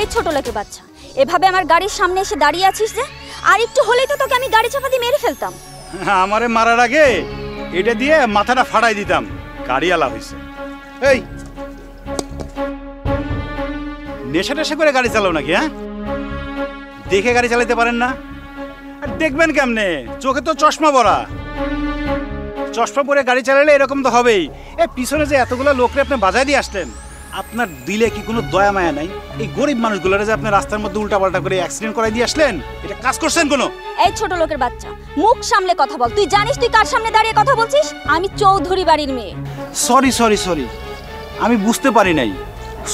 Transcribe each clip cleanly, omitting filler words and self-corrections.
এই ছোট লোকের বাচ্চা, এভাবে আমার গাড়ির সামনে এসে দাঁড়িয়ে আছিস যে? আর একটু হলেই তো তোকে আমি গাড়ি চাপা দিয়ে মেরে ফেলতাম। আমারে মারার আগে এটা দিয়ে মাথাটা ফাটাই দিতাম। গাড়িওয়ালা হইছে। এই নেশা টেশা করে গাড়ি চালাও নাকি? হ্যাঁ, দেখে গাড়ি চালাতে পারেন না? আর দেখবেন কেমনে? চোখে তো চশমা পরা। চশমা পরে গাড়ি চালালে এরকম তো হবেই। এ পিছনে যে এতগুলো লোকরে আপনি বাজায় দিয়ে আসলেন, আপনার দিলে কি কোনো দয়া মায়া নাই? এই গরিব মানুষগুলোরে যে আপনি রাস্তার মধ্যে উল্টাপাল্টা করে অ্যাক্সিডেন্ট করাই দিয়ে আসলেন, এটা কাজ করছেন কোনো? এই ছোট লোকের বাচ্চা, মুখ সামলে কথা বল। তুই জানিস তুই কার সামনে দাঁড়িয়ে কথা বলছিস? আমি চৌধুরী বাড়ির মেয়ে। সরি সরি সরি, আমি বুঝতে পারি নাই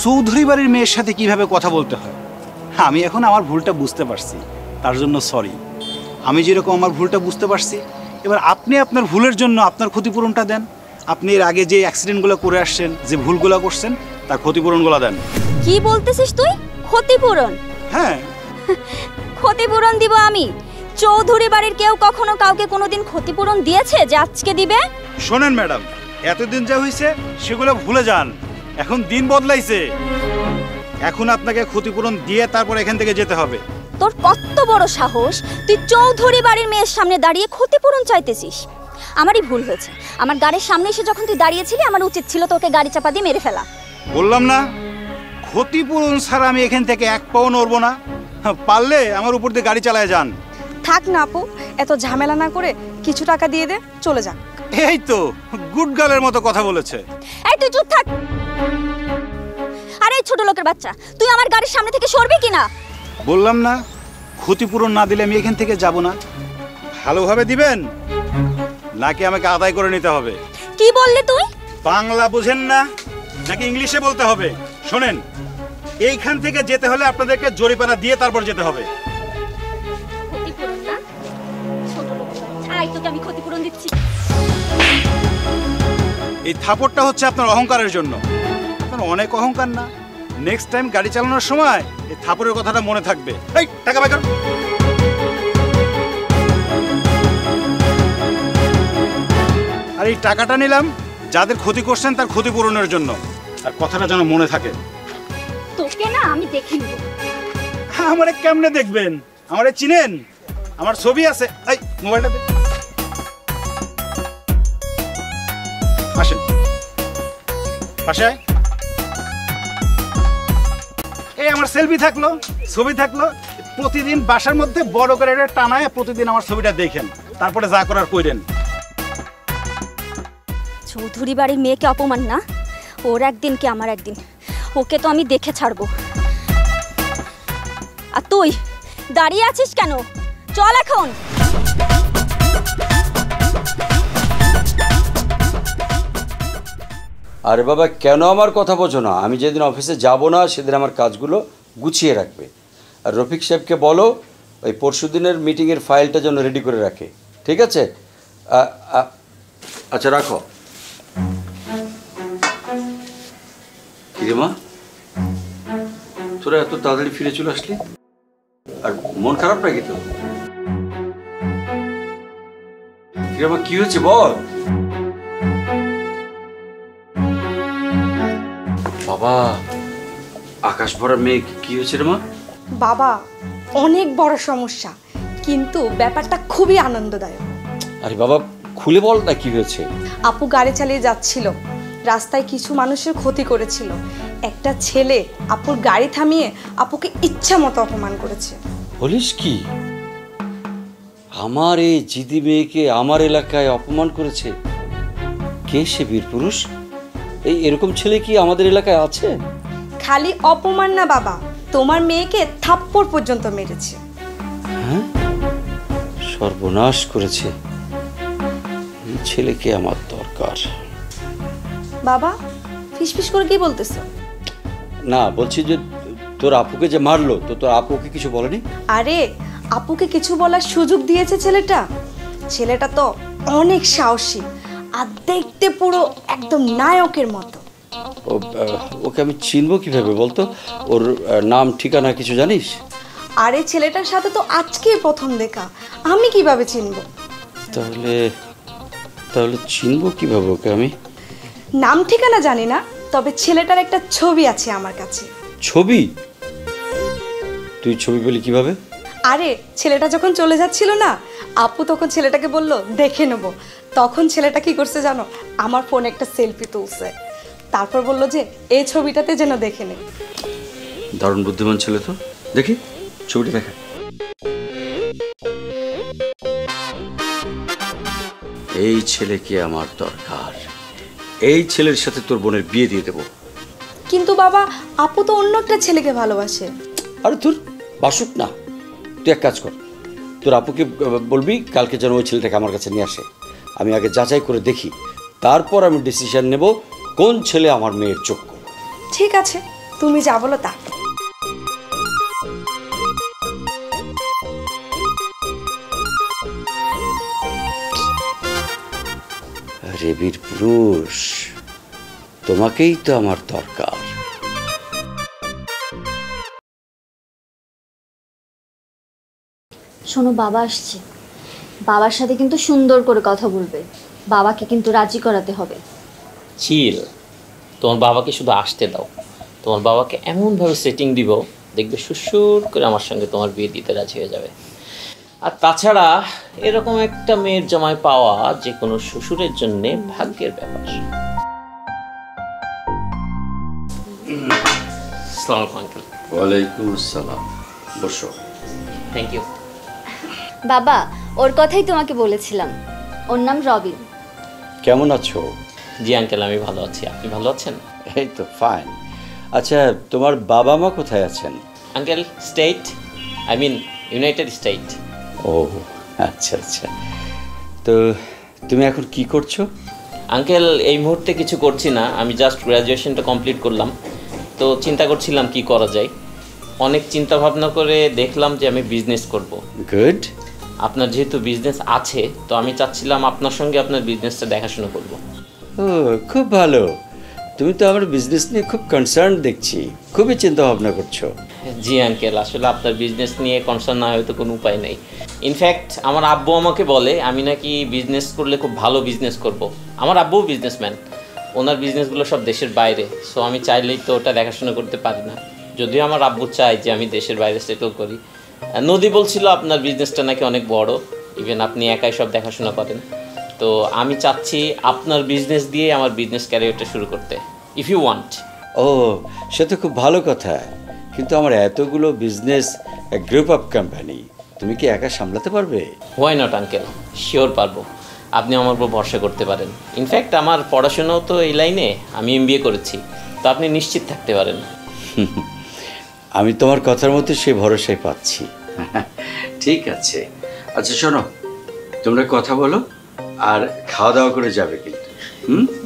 চৌধুরী বাড়ির মেয়ের সাথে কিভাবে কথা বলতে হয়। আমি এখন আমার ভুলটা বুঝতে পারছি, তার জন্য সরি। আমি যেরকম আমার ভুলটা বুঝতে পারছি, এবার আপনি আপনার ভুলের জন্য আপনার ক্ষতিপূরণটা দেন। আপনি এর আগে যে অ্যাক্সিডেন্টগুলো করে আসছেন, যে ভুলগুলো করছেন, তার ক্ষতিপূরণগুলো দেন। কি বলতেছিস তুই? ক্ষতিপূরণ? হ্যাঁ, ক্ষতিপূরণ দিব আমি? চৌধুরী বাড়ির কেউ কখনো কাউকে কোনোদিন ক্ষতিপূরণ দিয়েছে যে আজকে দিবে? শোনেন ম্যাডাম, এতদিন যা হয়েছে সেগুলো ভুলে যান। এখন দিন বদলাইছে, এখন আপনাকে ক্ষতিপূরণ দিয়ে তারপর এখান থেকে যেতে হবে। তোর কত বড় সাহস, তুই চৌধুরী বাড়ির মেয়ের সামনে দাঁড়িয়ে ক্ষতিপূরণ চাইতেছিস? আমারই ভুল হয়েছে। আমার গাড়ির সামনে এসে যখন তুই দাঁড়িয়েছিলি, আমার উচিত ছিল তোকে গাড়ি চাপা দিয়ে মেরে ফেলা। বললাম না, ক্ষতিপূরণ ছাড়া আমি এখান থেকে এক পাও নড়বো না। পারলে আমার উপর দিয়ে গাড়ি চালায় যান। থাক না আপু, এত ঝামেলা না করে কিছু টাকা দিয়ে দে, চলে যাক। এই তো গুড গার্লের মতো কথা বলেছে। এই তুই চুপ থাক। আরে ছোট লোকের বাচ্চা, তুই আমার গাড়ির সামনে থেকে সরবি কিনা? বললাম না, ক্ষতিপূরণ না দিলে আমি এখান থেকে যাব না। ভালোভাবে দিবেন নাকি আমাকে আদায় করে নিতে হবে? কি বললি তুই? বাংলা বুঝেন না নাকি ইংলিশে বলতে হবে? শোনেন, এইখান থেকে যেতে হলে আপনাদেরকে জরিমানা দিয়ে তারপর যেতে হবে। ক্ষতিপূরণ না? ছোট লোকের বাচ্চা, আয় তোকে আমি ক্ষতিপূরণ দিচ্ছি। এই থাপড়টা হচ্ছে আপনার অহংকারের জন্য। আপনার অনেক অহংকার না? নেক্সট টাইম গাড়ি চালানোর সময় এই থাপড়ের কথাটা মনে থাকবে। এই টাকা বাই কর। আর এই টাকাটা নিলাম যাদের ক্ষতি করছেন তার ক্ষতিপূরণের জন্য। আর কথাটা যেন মনে থাকে। তোকে না আমি দেখে নিব। আমারে কেমনে দেখবেন? আমারে চিনেন? আমার ছবি আছে। এই মোবাইলটা দে। আসেন পাশে আয়। এই আমার সেলফি থাকলো, ছবি থাকলো। প্রতিদিন বাসার মধ্যে বড় করে একটা টানায় প্রতিদিন আমার ছবিটা দেখেন, তারপরে যা করার কইরেন। চৌধুরী বাড়ির মেয়েকে অপমান না? ওর একদিন কি আমার একদিন, ওকে তো আমি দেখে ছাড়বো। আর তুই দাঁড়িয়ে আছিস কেন? চল এখন। আরে বাবা, কেন আমার কথা বোঝো না? আমি যেদিন অফিসে যাব না সেদিন আমার কাজগুলো গুছিয়ে রাখবে। আর রফিক সাহেবকে বলো ওই পরশুদিনের মিটিংয়ের ফাইলটা যেন রেডি করে রাখে, ঠিক আছে? আচ্ছা রাখো। কিরে মা, তোরা এত তাড়াতাড়ি ফিরে চলে আসলি? আর মন খারাপ নাকি তো? কিরে মা, কি হয়েছে বল? বাবা, আকাশ ভরা মেঘ, কি হয়েছে রে মা? বাবা, অনেক বড় সমস্যা, কিন্তু ব্যাপারটা খুবই আনন্দদায়ক। আরে বাবা, খুলে বল না কি হয়েছে। আপু গাড়ি চালিয়ে যাচ্ছিল, রাস্তায় কিছু মানুষের ক্ষতি করেছিল। একটা ছেলে আপুর গাড়ি থামিয়ে আপুকে ইচ্ছা মতো অপমান করেছে। বলিস কি? আমার এই জিদি মেয়েকে আমার এলাকায় অপমান করেছে? কে সে বীর পুরুষ? এরকম ছেলে কি আমাদের এলাকায় আছে? খালি অপমান না বাবা, তোমার মেয়েকে থাপ্পড় পর্যন্ত মেরেছে। হ্যাঁ, সর্বনাশ করেছে। ছেলেকে আমার দরকার। বাবা ফিসফিস করে কি বলতেছো? না, বলছি যে তোর আপুকে যে মারলো, তো তোর আপুকে কিছু বলেনি? আরে আপুকে কিছু বলার সুযোগ দিয়েছে ছেলেটা। ছেলেটা তো অনেক সাহসী আর দেখতে পুরো একদম নায়কের মতো। ওকে আমি চিনবো কিভাবে বলতো? ওর নাম ঠিকানা কিছু জানিস? আরে ছেলেটার সাথে তো আজকেই প্রথম দেখা, আমি কিভাবে চিনবো? তাহলে চিনবো কিভাবে ওকে আমি? নাম ঠিকানা জানি না, তবে ছেলেটার একটা ছবি আছে আমার কাছে। ছবি? তুই ছবি পেলি কিভাবে? আরে ছেলেটা যখন চলে যাচ্ছিল না, আপু তখন ছেলেটাকে বলল দেখে নেব। তখন ছেলেটা কি করছে জানো, আমার ফোনে একটা সেলফি তুলছে, তারপর বলল যে এই ছবিটাতে যেন দেখে নে। দারুণ বুদ্ধিমান ছেলে তো। দেখি ছবিটা দেখা। এই ছেলেকে আমার দরকার, এই ছেলের সাথে তোর বোনের বিয়ে দিয়ে দেবো। কিন্তু বাবা, আপু তো অন্য একটা ছেলেকে ভালোবাসে। আরে তোর বাসুক না, তুই এক কাজ কর, তোর আপুকে বলবি কালকে যেন ওই ছেলেটাকে আমার কাছে নিয়ে আসে। আমি আগে যাচাই করে দেখি, তারপর আমি ডিসিশন নেব কোন ছেলে আমার মেয়ের যোগ্য। ঠিক আছে, তুমি যা বলো তা। রেবির পুরুষ, তোমাকেই তো আমার দরকার। শোনো, বাবা আসছে, বাবার সাথে কিন্তু সুন্দর করে কথা বলবে, বাবাকে কিন্তু রাজি করাতে হবে। চিল, তোমার বাবাকে শুধু আসতে দাও, তোমার বাবাকে এমনভাবে সেটিং দিব, দেখবে সুসুর করে আমার সঙ্গে তোমার বিয়ে দিতে রাজি হয়ে যাবে। আর তাছাড়া এরকম একটা মেয়ের জামাই পাওয়া যে কোনো শ্বশুরের জন্য ভাগ্যের ব্যাপার। আসসালামু আলাইকুম আঙ্কেল। ওয়ালাইকুম আসসালাম, বসো। Thank you. বাবা, ওর কথাই তোমাকে বলেছিলাম, ওর নাম রবিন। কেমন আছো? জি আঙ্কেল, আমি ভালো আছি, আপনি ভালো আছেন? এই তো ফাইন। আচ্ছা, তোমার বাবা মা কোথায় আছেন? Uncle state, I mean United State. ও আচ্ছা আচ্ছা, তো তুমি এখন কি করছো? আঙ্কেল এই মুহূর্তে কিছু করছি না, আমি জাস্ট গ্র্যাজুয়েশনটা কমপ্লিট করলাম, তো চিন্তা করছিলাম কি করা যায়। অনেক চিন্তা ভাবনা করে দেখলাম যে আমি বিজনেস করব। গুড। আপনার যেহেতু বিজনেস আছে, তো আমি চাচ্ছিলাম আপনার সঙ্গে আপনার বিজনেসটা দেখাশোনা করব। ও খুব ভালো, তুমি তো আমার বিজনেস নিয়ে খুব কনসার্ন দেখছি, খুবই চিন্তা ভাবনা করছো। জি আঙ্কেল, আসলে আপনার বিজনেস নিয়ে কনসার্ন না হয়তো কোনো উপায় নেই। ইনফ্যাক্ট আমার আব্বু আমাকে বলে আমি নাকি বিজনেস করলে খুব ভালো বিজনেস করব। আমার আব্বুও বিজনেসম্যান, ওনার বিজনেসগুলো সব দেশের বাইরে, সো আমি চাইলেই তো ওটা দেখাশোনা করতে পারি না। যদিও আমার আব্বু চায় যে আমি দেশের বাইরে সেটেল করি। নদী বলছিল আপনার বিজনেসটা নাকি অনেক বড়, ইভেন আপনি একাই সব দেখাশোনা করেন, তো আমি চাচ্ছি আপনার বিজনেস দিয়ে আমার বিজনেস ক্যারিয়ারটা শুরু করতে, ইফ ইউ ওয়ান্ট। ও সে তো খুব ভালো কথা, কিন্তু আমার এতগুলো বিজনেস, গ্রুপ অফ কোম্পানি, তুমি কি একা সামলাতে পারবে? হোয়াই নট আঙ্কেল, শিওর পারবো, আপনি আমার উপর ভরসা করতে পারেন। ইনফ্যাক্ট আমার পড়াশোনাও তো এই লাইনে, আমি MBA করেছি, তো আপনি নিশ্চিত থাকতে পারেন। আমি তোমার কথার মধ্যে সেই ভরসাই পাচ্ছি। ঠিক আছে, আচ্ছা শোনো, তোমরা কথা বলো আর খাওয়া দাওয়া করে যাবে কিন্তু।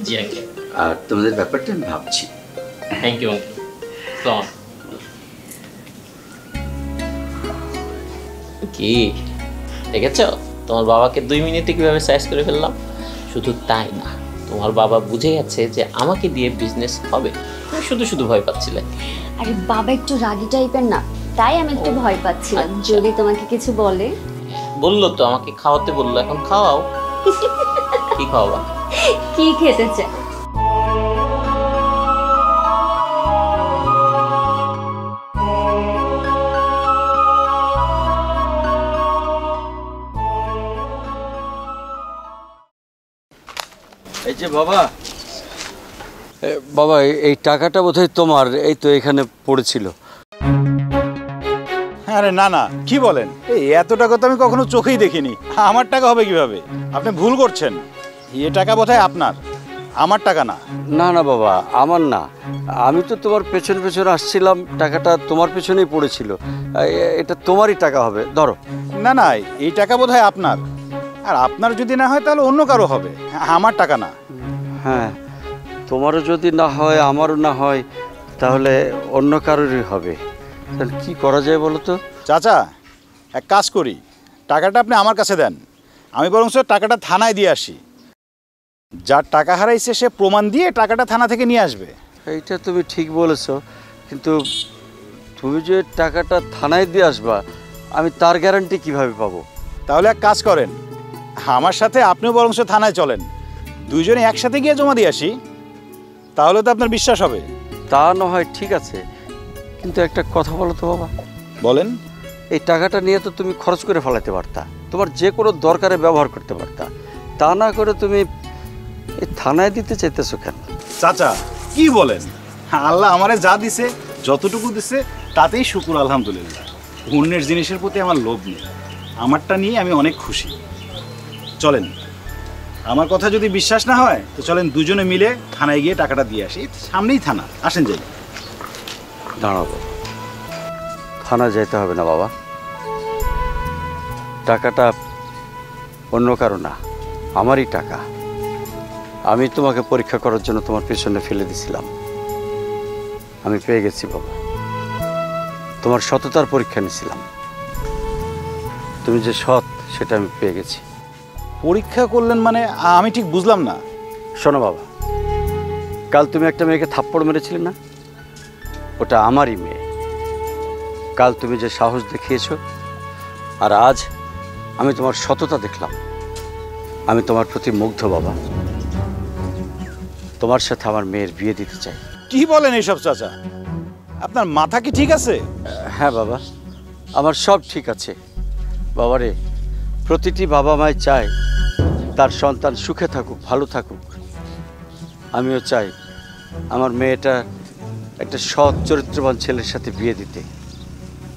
জি আঙ্কেল। আর তোমাদের ব্যাপারটা আমি ভাবছি। Thank you uncle. কি দেখেছ, তোমার বাবাকে 2 মিনিটে কীভাবে সাইজ করে ফেললাম। শুধু তাই না, তোমার বাবা বুঝে গেছে যে আমাকে দিয়ে বিজনেস হবে, তুমি শুধু শুধু ভয় পাচ্ছিলে। আরে বাবা একটু রাগী টাইপের না, তাই আমি একটু ভয় পাচ্ছিলাম যদি তোমাকে কিছু বলে। বললো তো আমাকে খাওয়াতে বললো, এখন খাওয়াও। কি খাওয়াবা? কি খেতে চাই? এই যে বাবা, বাবা এই টাকাটা বোধহয় তোমার, এই তো এখানে পড়েছিল। আরে না না, কি বলেন, এই এত টাকা তো আমি কখনো চোখেই দেখিনি। আমার টাকা হবে কিভাবে? আপনি ভুল করছেন, এ টাকা বোধহয় আপনার, আমার টাকা না। না না বাবা, আমার না, আমি তো তোমার পেছন পেছন আসছিলাম, টাকাটা তোমার পেছনেই পড়েছিল, এটা তোমারই টাকা হবে, ধরো। না না, এই টাকা বোধহয় আপনার, আর আপনার যদি না হয় তাহলে অন্য কারো হবে, আমার টাকা না। হ্যাঁ, তোমারও যদি না হয় আমারও না হয়, তাহলে অন্য কারোরই হবে। তাহলে কী করা যায় বলো তো? চাচা, এক কাজ করি, টাকাটা আপনি আমার কাছে দেন, আমি বরং টাকাটা থানায় দিয়ে আসি। যার টাকা হারাইছে সে প্রমাণ দিয়ে টাকাটা থানা থেকে নিয়ে আসবে। এইটা তুমি ঠিক বলেছো, কিন্তু তুমি যে টাকাটা থানায় দিয়ে আসবা, আমি তার গ্যারান্টি কিভাবে পাবো? তাহলে এক কাজ করেন, আমার সাথে আপনিও বরং থানায় চলেন, দুইজনে একসাথে গিয়ে জমা দিয়ে আসি, তাহলে তো আপনার বিশ্বাস হবে। তা না হয় ঠিক আছে, কিন্তু একটা কথা বলো তো বাবা, বলেন। এই টাকাটা নিয়ে তো তুমি খরচ করে ফেলাতে পারতা, তোমার যে কোনো দরকারে ব্যবহার করতে পারতা, তা না করে তুমি এই থানায় দিতে চাইতেছো কেন? চাচা কি বলেন, আল্লাহ আমারে যা দিছে, যতটুকু দিছে তাতেই শুকুর আলহামদুলিল্লাহ। অন্যের জিনিসের প্রতি আমার লোভ নেই, আমারটা নিয়ে আমি অনেক খুশি। চলেন, আমার কথা যদি বিশ্বাস না হয় তো চলেন দুজনে মিলে থানায় গিয়ে টাকাটা দিয়ে আসি। সামনেই থানা, আসেন যাই। দাঁড়াবো, থানায় যেতে হবে না বাবা, টাকাটা অন্য কারো না, আমারই টাকা। আমি তোমাকে পরীক্ষা করার জন্য তোমার পেছনে ফেলে দিছিলাম, আমি পেয়ে গেছি বাবা। তোমার সততার পরীক্ষা নিয়েছিলাম, তুমি যে সৎ সেটা আমি পেয়ে গেছি। পরীক্ষা করলেন মানে আমি ঠিক বুঝলাম না। শোনো বাবা, কাল তুমি একটা মেয়েকে থাপ্পড় মেরেছিলে না, ওটা আমারই মেয়ে। কাল তুমি যে সাহস দেখিয়েছো, আর আজ আমি তোমার সততা দেখলাম, আমি তোমার প্রতি মুগ্ধ বাবা। তোমার সাথে আমার মেয়ের বিয়ে দিতে চাই। কি বলেন এইসব চাচা, আপনার মাথা কি ঠিক আছে? হ্যাঁ বাবা, আমার সব ঠিক আছে বাবারে। প্রতিটি বাবা মাই চায় তার সন্তান সুখে থাকুক, ভালো থাকুক। আমিও চাই আমার মেয়েটা একটা সৎ চরিত্রবান ছেলের সাথে বিয়ে দিতে,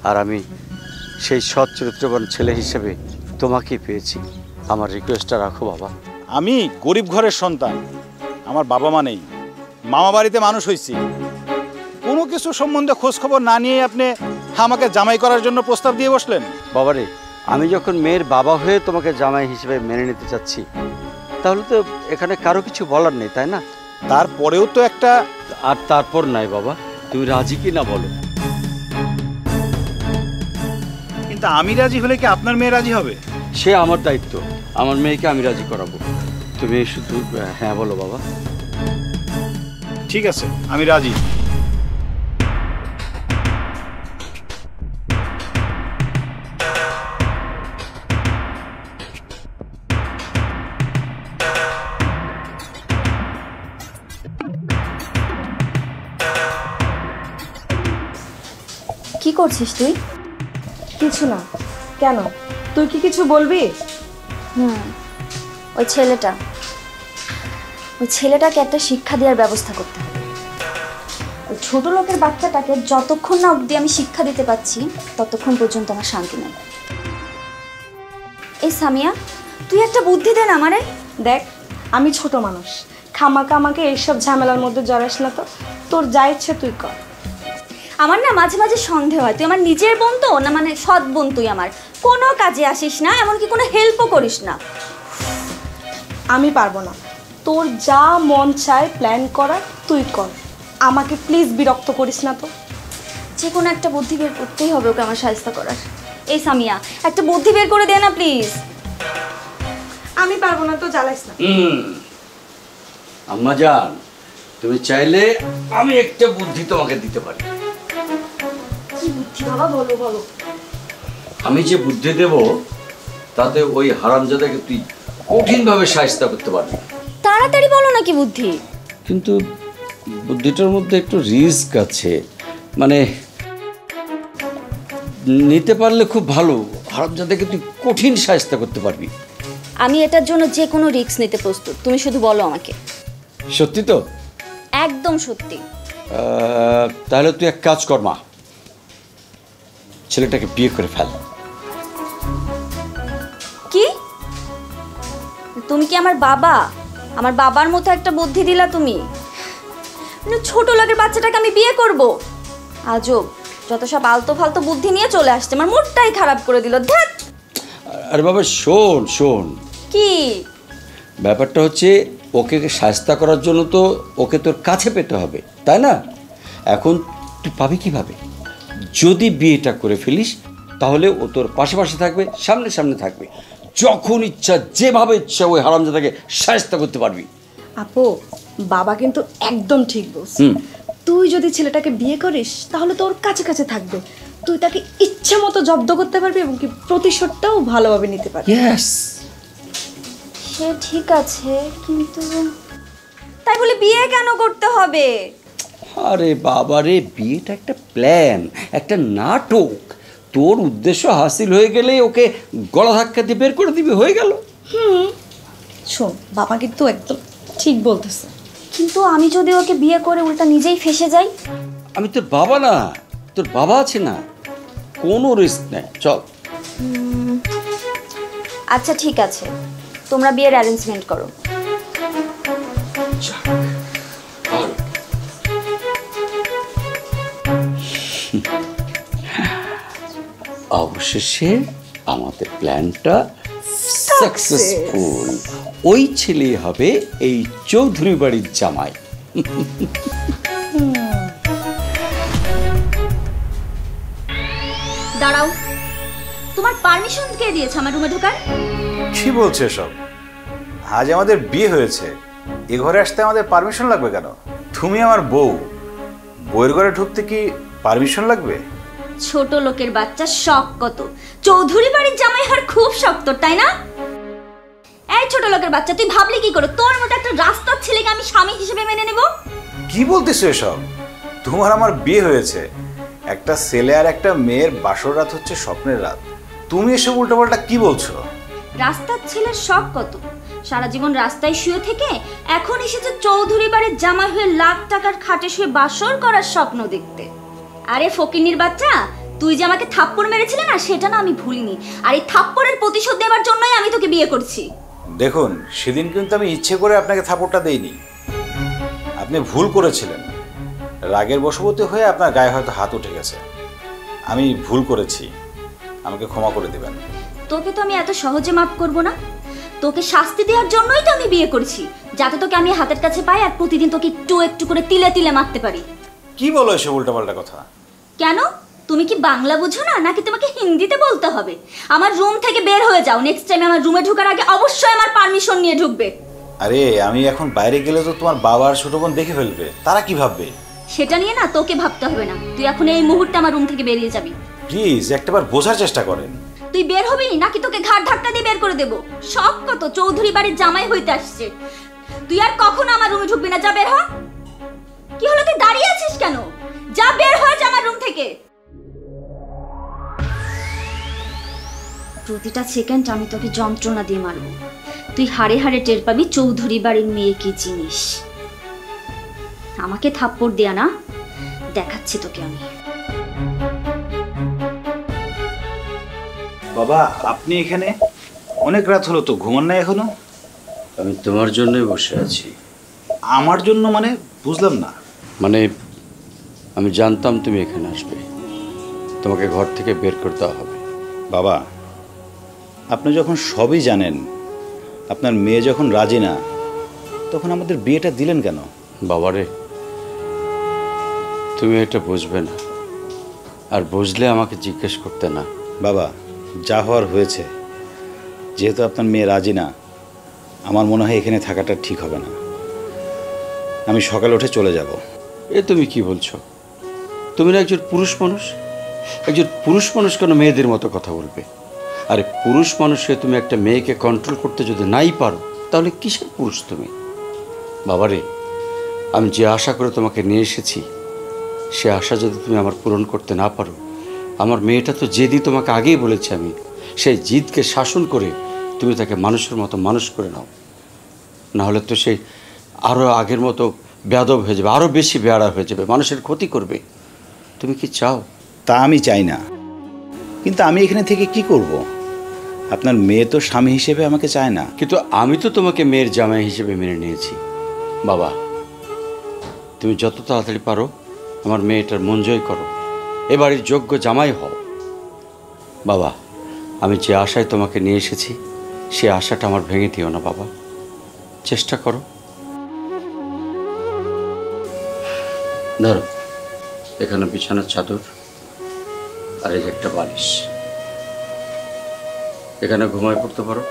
আর আমি সেই সৎ চরিত্রবান ছেলে হিসেবে তোমাকেই পেয়েছি। আমার রিকোয়েস্টটা রাখো বাবা। আমি গরিব ঘরের সন্তান, আমার বাবা মা নেই, মামা বাড়িতে মানুষ হয়েছি। কোনো কিছু সম্বন্ধে খোঁজ খবর না নিয়ে আপনি আমাকে জামাই করার জন্য প্রস্তাব দিয়ে বসলেন। বাবারে, আমি যখন মেয়ের বাবা হয়ে তোমাকে জামাই হিসেবে মেনে নিতে চাচ্ছি, তাহলে তো এখানে কারো কিছু বলার নেই, তাই না? তারপরেও তো একটা। আর তারপর নাই বাবা, তুমি রাজি কি না বলো। কিন্তু আমি রাজি হলে কি আপনার মেয়ে রাজি হবে? সে আমার দায়িত্ব, আমার মেয়েকে আমি রাজি করাবো। তুমি শুধু হ্যাঁ বলো বাবা। ঠিক আছে, আমি রাজি। কি করছিস তুই? কিছু না। কেন, তুই কি কিছু বলবি? ওই ছেলেটাকে একটা শিক্ষা দেওয়ার ব্যবস্থা করতে হবে। ওই ছোট লোকের বাচ্চাটাকে যতক্ষণ না অবধি আমি শিক্ষা দিতে পারছি ততক্ষণ পর্যন্ত আমার শান্তি নেই। এই সামিয়া, তুই একটা বুদ্ধি দে না আমারে। দেখ, আমি ছোট মানুষ, খামাকা আমাকে এইসব ঝামেলার মধ্যে জড়াস না তো। তোর যা ইচ্ছে তুই কর। আমার না মাঝে মাঝে সন্দেহ হয় তুই আমার নিজের বোন তো না, মানে সৎ বোন। তুই আমার কোনো কাজে আসিস না, এমনকি কোনো হেল্পও করিস না। আমি পারবো না। তোর যা মন চায় প্ল্যান করা তুই কর, আমাকে প্লিজ বিরক্ত করিস না তো। যে কোনো একটা বুদ্ধি বের করতেই হবে ওকে আমার সাহায্য করার। এই সামিয়া, একটা বুদ্ধি বের করে দে না প্লিজ। আমি পারবো না তো, জ্বালাইস না। আম্মা জান, তুমি চাইলে আমি একটা বুদ্ধি তোমাকে দিতে পারি। কি বুদ্ধি বাবা, বলো বলো। আমি যে বুদ্ধি দেব তাতে ওই হারামজাদাকে তুই কঠিনভাবে শায়েস্তা করতে পারবি। তাড়াতাড়ি বলো না কি বুদ্ধি। কিন্তু বুদ্ধিটার মধ্যে একটু রিস্ক আছে, মানে নিতে পারলে খুব ভালো, হারামজাদাকে তুই কঠিন শায়েস্তা করতে পারবি। আমি এটার জন্য যে কোনো রিস্ক নিতে প্রস্তুত, তুমি শুধু বলো আমাকে। সত্যি তো? একদম সত্যি। তাহলে তুই এক কাজ কর মা, ছেলেটাকে বিয়ে করে ফেল। কি? তুমি কি আমার বাবা? আমার বাবার মতো একটা বুদ্ধি দিলা তুমি? মানে ছোট লোকের বাচ্চাটাকে আমি বিয়ে করব? আজব, যত সব আলতো ফালতো বুদ্ধি নিয়ে চলে আসছে, আমার মুডটাই খারাপ করে দিল। ধ্যাৎ। আরে বাবা শোন শোন, কি ব্যাপারটা হচ্ছে ওকে শায়েস্তা করার জন্য তো ওকে তোর কাছে পেতে হবে, তাই না? এখন তুই পাবি কিভাবে? যদি বিয়েটা করে ফেলিস তাহলে ও তোর পাশে থাকবে, সামনে সামনে থাকবে, যখন ইচ্ছা যেভাবে ইচ্ছা ওই হারামজাদাকে শায়েস্তা করতে পারবি। আপু, বাবা কিন্তু একদম ঠিক বলছে। তুই যদি ছেলেটাকে বিয়ে করিস তাহলে তোর কাছে কাছে থাকবে, তুই তাকে ইচ্ছে মতো জব্দ করতে পারবি এবং কি প্রতিশোধটাও ভালোভাবে নিতে পারবি। ইয়েস, সে ঠিক আছে, কিন্তু তাই বলে বিয়ে কেন করতে হবে? আরে বাবারে, বিয়েটা একটা প্ল্যান, একটা নাটক। তোর উদ্দেশ্য হাসিল হয়ে গেলেই ওকে গলা ধাক্কা দিয়ে বের করে দিবি, হয়ে গেল। শোন, বাবা কিন্তু একদম ঠিক বলতেছে। কিন্তু আমি যদি ওকে বিয়ে করে উল্টা নিজেই ফেসে যাই? আমি তোর বাবা না, তোর বাবা আছে না, কোনো রিস্ক নেই, চল। আচ্ছা ঠিক আছে, তোমরা বিয়ের অ্যারেঞ্জমেন্ট করো। অবশেষে আমাদের প্ল্যানটা সাকসেসফুল। ওই ছেলে হবে এই চৌধুরী বাড়ির জামাই। দাঁড়াও, তোমার পারমিশন কে দিয়েছে আমার রুমে ঢোকার? কি বলছো সব? আজ আমাদের বিয়ে হয়েছে, এ ঘরে আসতে আমাদের পারমিশন লাগবে কেন? তুমি আমার বউ, বউয়ের ঘরে ঢুকতে কি পারমিশন লাগবে? ছোট লোকের বাচ্চা শখ কত, চৌধুরী বাড়ির জামাই হওয়ার খুব শক্ত, তাই না? এই ছোট লোকের বাচ্চা, তুই ভাবলি কি করে তোর মতো একটা রাস্তার ছেলেকে আমি স্বামী হিসেবে মেনে নেব? কি বলতেছো এসব? তোমার আমার বিয়ে হয়েছে, একটা ছেলে আর একটা মেয়ের বাসর রাত হচ্ছে স্বপ্নের রাত। তুমি এসব উল্টোপাল্টা কি বলছো? রাস্তার ছেলের শখ কত, সারা জীবন রাস্তায় শুয়ে থেকে এখন এসেছে চৌধুরী বাড়ির জামাই হয়ে লাখ টাকার খাটে শুয়ে বাসর করার স্বপ্ন দেখতে। আরে ফকিন্নির বাচ্চা, তুই যে আমাকে থাপ্পড় মেরেছিলে না, সেটা না আমি ভুলিনি। আর এই থাপ্পড়ের প্রতিশোধ নেবার জন্যই আমি তোকে বিয়ে করছি। দেখুন, সেদিন কিন্তু আমি ইচ্ছে করে আপনাকে থাপ্পড়টা দেইনি, আপনি ভুল করেছিলেন। রাগের বশবর্তী হয়ে আপনার গায়ে হয়তো হাত উঠে গেছে। আমি ভুল করেছি, আমাকে ক্ষমা করে দেবেন। তোকে তো আমি এত সহজে মাফ করব না। তোকে শাস্তি দেওয়ার জন্যই তো আমি বিয়ে করছি, যাতে তোকে আমি হাতের কাছে পাই আর প্রতিদিন তোকে একটু একটু করে তিলে তিলে মারতে পারি। কি বলো এসব উল্টোপাল্টা কথা? কেন, তুমি কি বাংলা বুঝো না, নাকি তোমাকে হিন্দিতে বলতে হবে? আমার রুম থেকে বের হয়ে যাও। নেক্সট টাইম আমার রুমে ঢোকার আগে অবশ্যই আমার পারমিশন নিয়ে ঢুকবে। আরে আমি এখন বাইরে গেলে তো তোমার বাবা আর ছোট বোন দেখে ফেলবে, তারা কি ভাববে? সেটা নিয়ে না তোকে ভাবতে হবে না। তুই এখন এই মুহূর্তে আমার রুম থেকে বেরিয়ে যাবি। প্লিজ একটাবার বোঝার চেষ্টা করেন। তুই বের হবি নাকি তোকে ঘাট ধাক্কা দিয়ে বের করে দেবো? শখ কত, চৌধুরী বাড়ির জামাই হইতে আসছে। তুই আর কখনো আমার রুমে ঢুকবি না, যা বের হ। কি হলো, তুই দাঁড়িয়ে আছিস কেন? যা বের হয়ে যা আমার রুম থেকে। প্রতিটা সেকেন্ড আমি তোকে যন্ত্রণা দিয়ে মারবো। তুই হাড়ে হাড়ে টের পাবি চৌধুরী বাড়ির মেয়ে কি জিনিস। আমাকে থাপ্পড় দেয়া না, দেখাচ্ছি তোকে আমি। বাবা, আপনি এখানে? অনেক রাত হলো তো, ঘুমান নাই এখনো? আমি তোমার জন্যই বসে আছি। আমার জন্য মানে বুঝলাম না। মানে আমি জানতাম তুমি এখানে আসবে, তোমাকে ঘর থেকে বের করতে হবে। বাবা, আপনি যখন সবই জানেন, আপনার মেয়ে যখন রাজি না, তখন আমাদের বিয়েটা দিলেন কেন? বাবারে, তুমি এটা বুঝবে না, আর বুঝলে আমাকে জিজ্ঞেস করতে না। বাবা, যা হওয়ার হয়েছে, যেহেতু আপনার মেয়ে রাজি না, আমার মনে হয় এখানে থাকাটা ঠিক হবে না। আমি সকালে উঠে চলে যাব। এ তুমি কি বলছো? তুমি না একজন পুরুষ মানুষ, একজন পুরুষ মানুষ কেন মেয়েদের মতো কথা বলবে? আরে পুরুষ মানুষে তুমি একটা মেয়েকে কন্ট্রোল করতে যদি নাই পারো, তাহলে কিসের পুরুষ তুমি? বাবারে, আমি যে আশা করে তোমাকে নিয়ে এসেছি, সে আশা যদি তুমি আমার পূরণ করতে না পারো, আমার মেয়েটা তো জেদি, তোমাকে আগেই বলেছি আমি, সেই জিদকে শাসন করে তুমি তাকে মানুষের মতো মানুষ করে নাও। না হলে তো সেই আরও আগের মতো বেয়াদব হয়ে যাবে, আরও বেশি বেয়াড়া হয়ে যাবে, মানুষের ক্ষতি করবে। তুমি কি চাও? তা আমি চাই না, কিন্তু আমি এখানে থেকে কি করব? আপনার মেয়ে তো স্বামী হিসেবে আমাকে চায় না। কিন্তু আমি তো তোমাকে মেয়ের জামাই হিসেবে মেনে নিয়েছি। বাবা, তুমি যত তাড়াতাড়ি পারো আমার মেয়েটার মন জয় করো, এ বাড়ির যোগ্য জামাই হও। বাবা, আমি যে আশায় তোমাকে নিয়ে এসেছি, সে আশাটা আমার ভেঙে দিও না বাবা, চেষ্টা করো। ধরো, এখানে বিছানার চাদর আর এই একটা বালিশ, এখানে ঘুমায় পড়তে পারো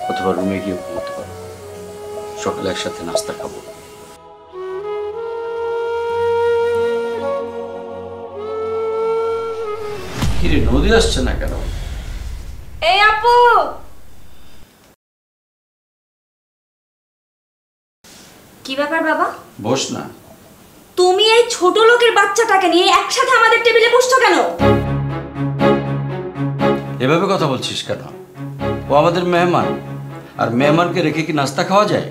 অথবা রুমে গিয়ে ঘুমাতে পারো। সকালে একসাথে নাস্তা খাবো। কিরে, নদী আসছে না কেন? এই আপু, কি ব্যাপার বাবা? বস না। তুমি এই ছোট লোকের বাচ্চাটাকে নিয়ে একসাথে আমাদের টেবিলে বসছো কেন? এভাবে কথা বলছিস কেন? ও আমাদের মেহমান, আর মেহমানকে রেখে কি নাস্তা খাওয়া যায়?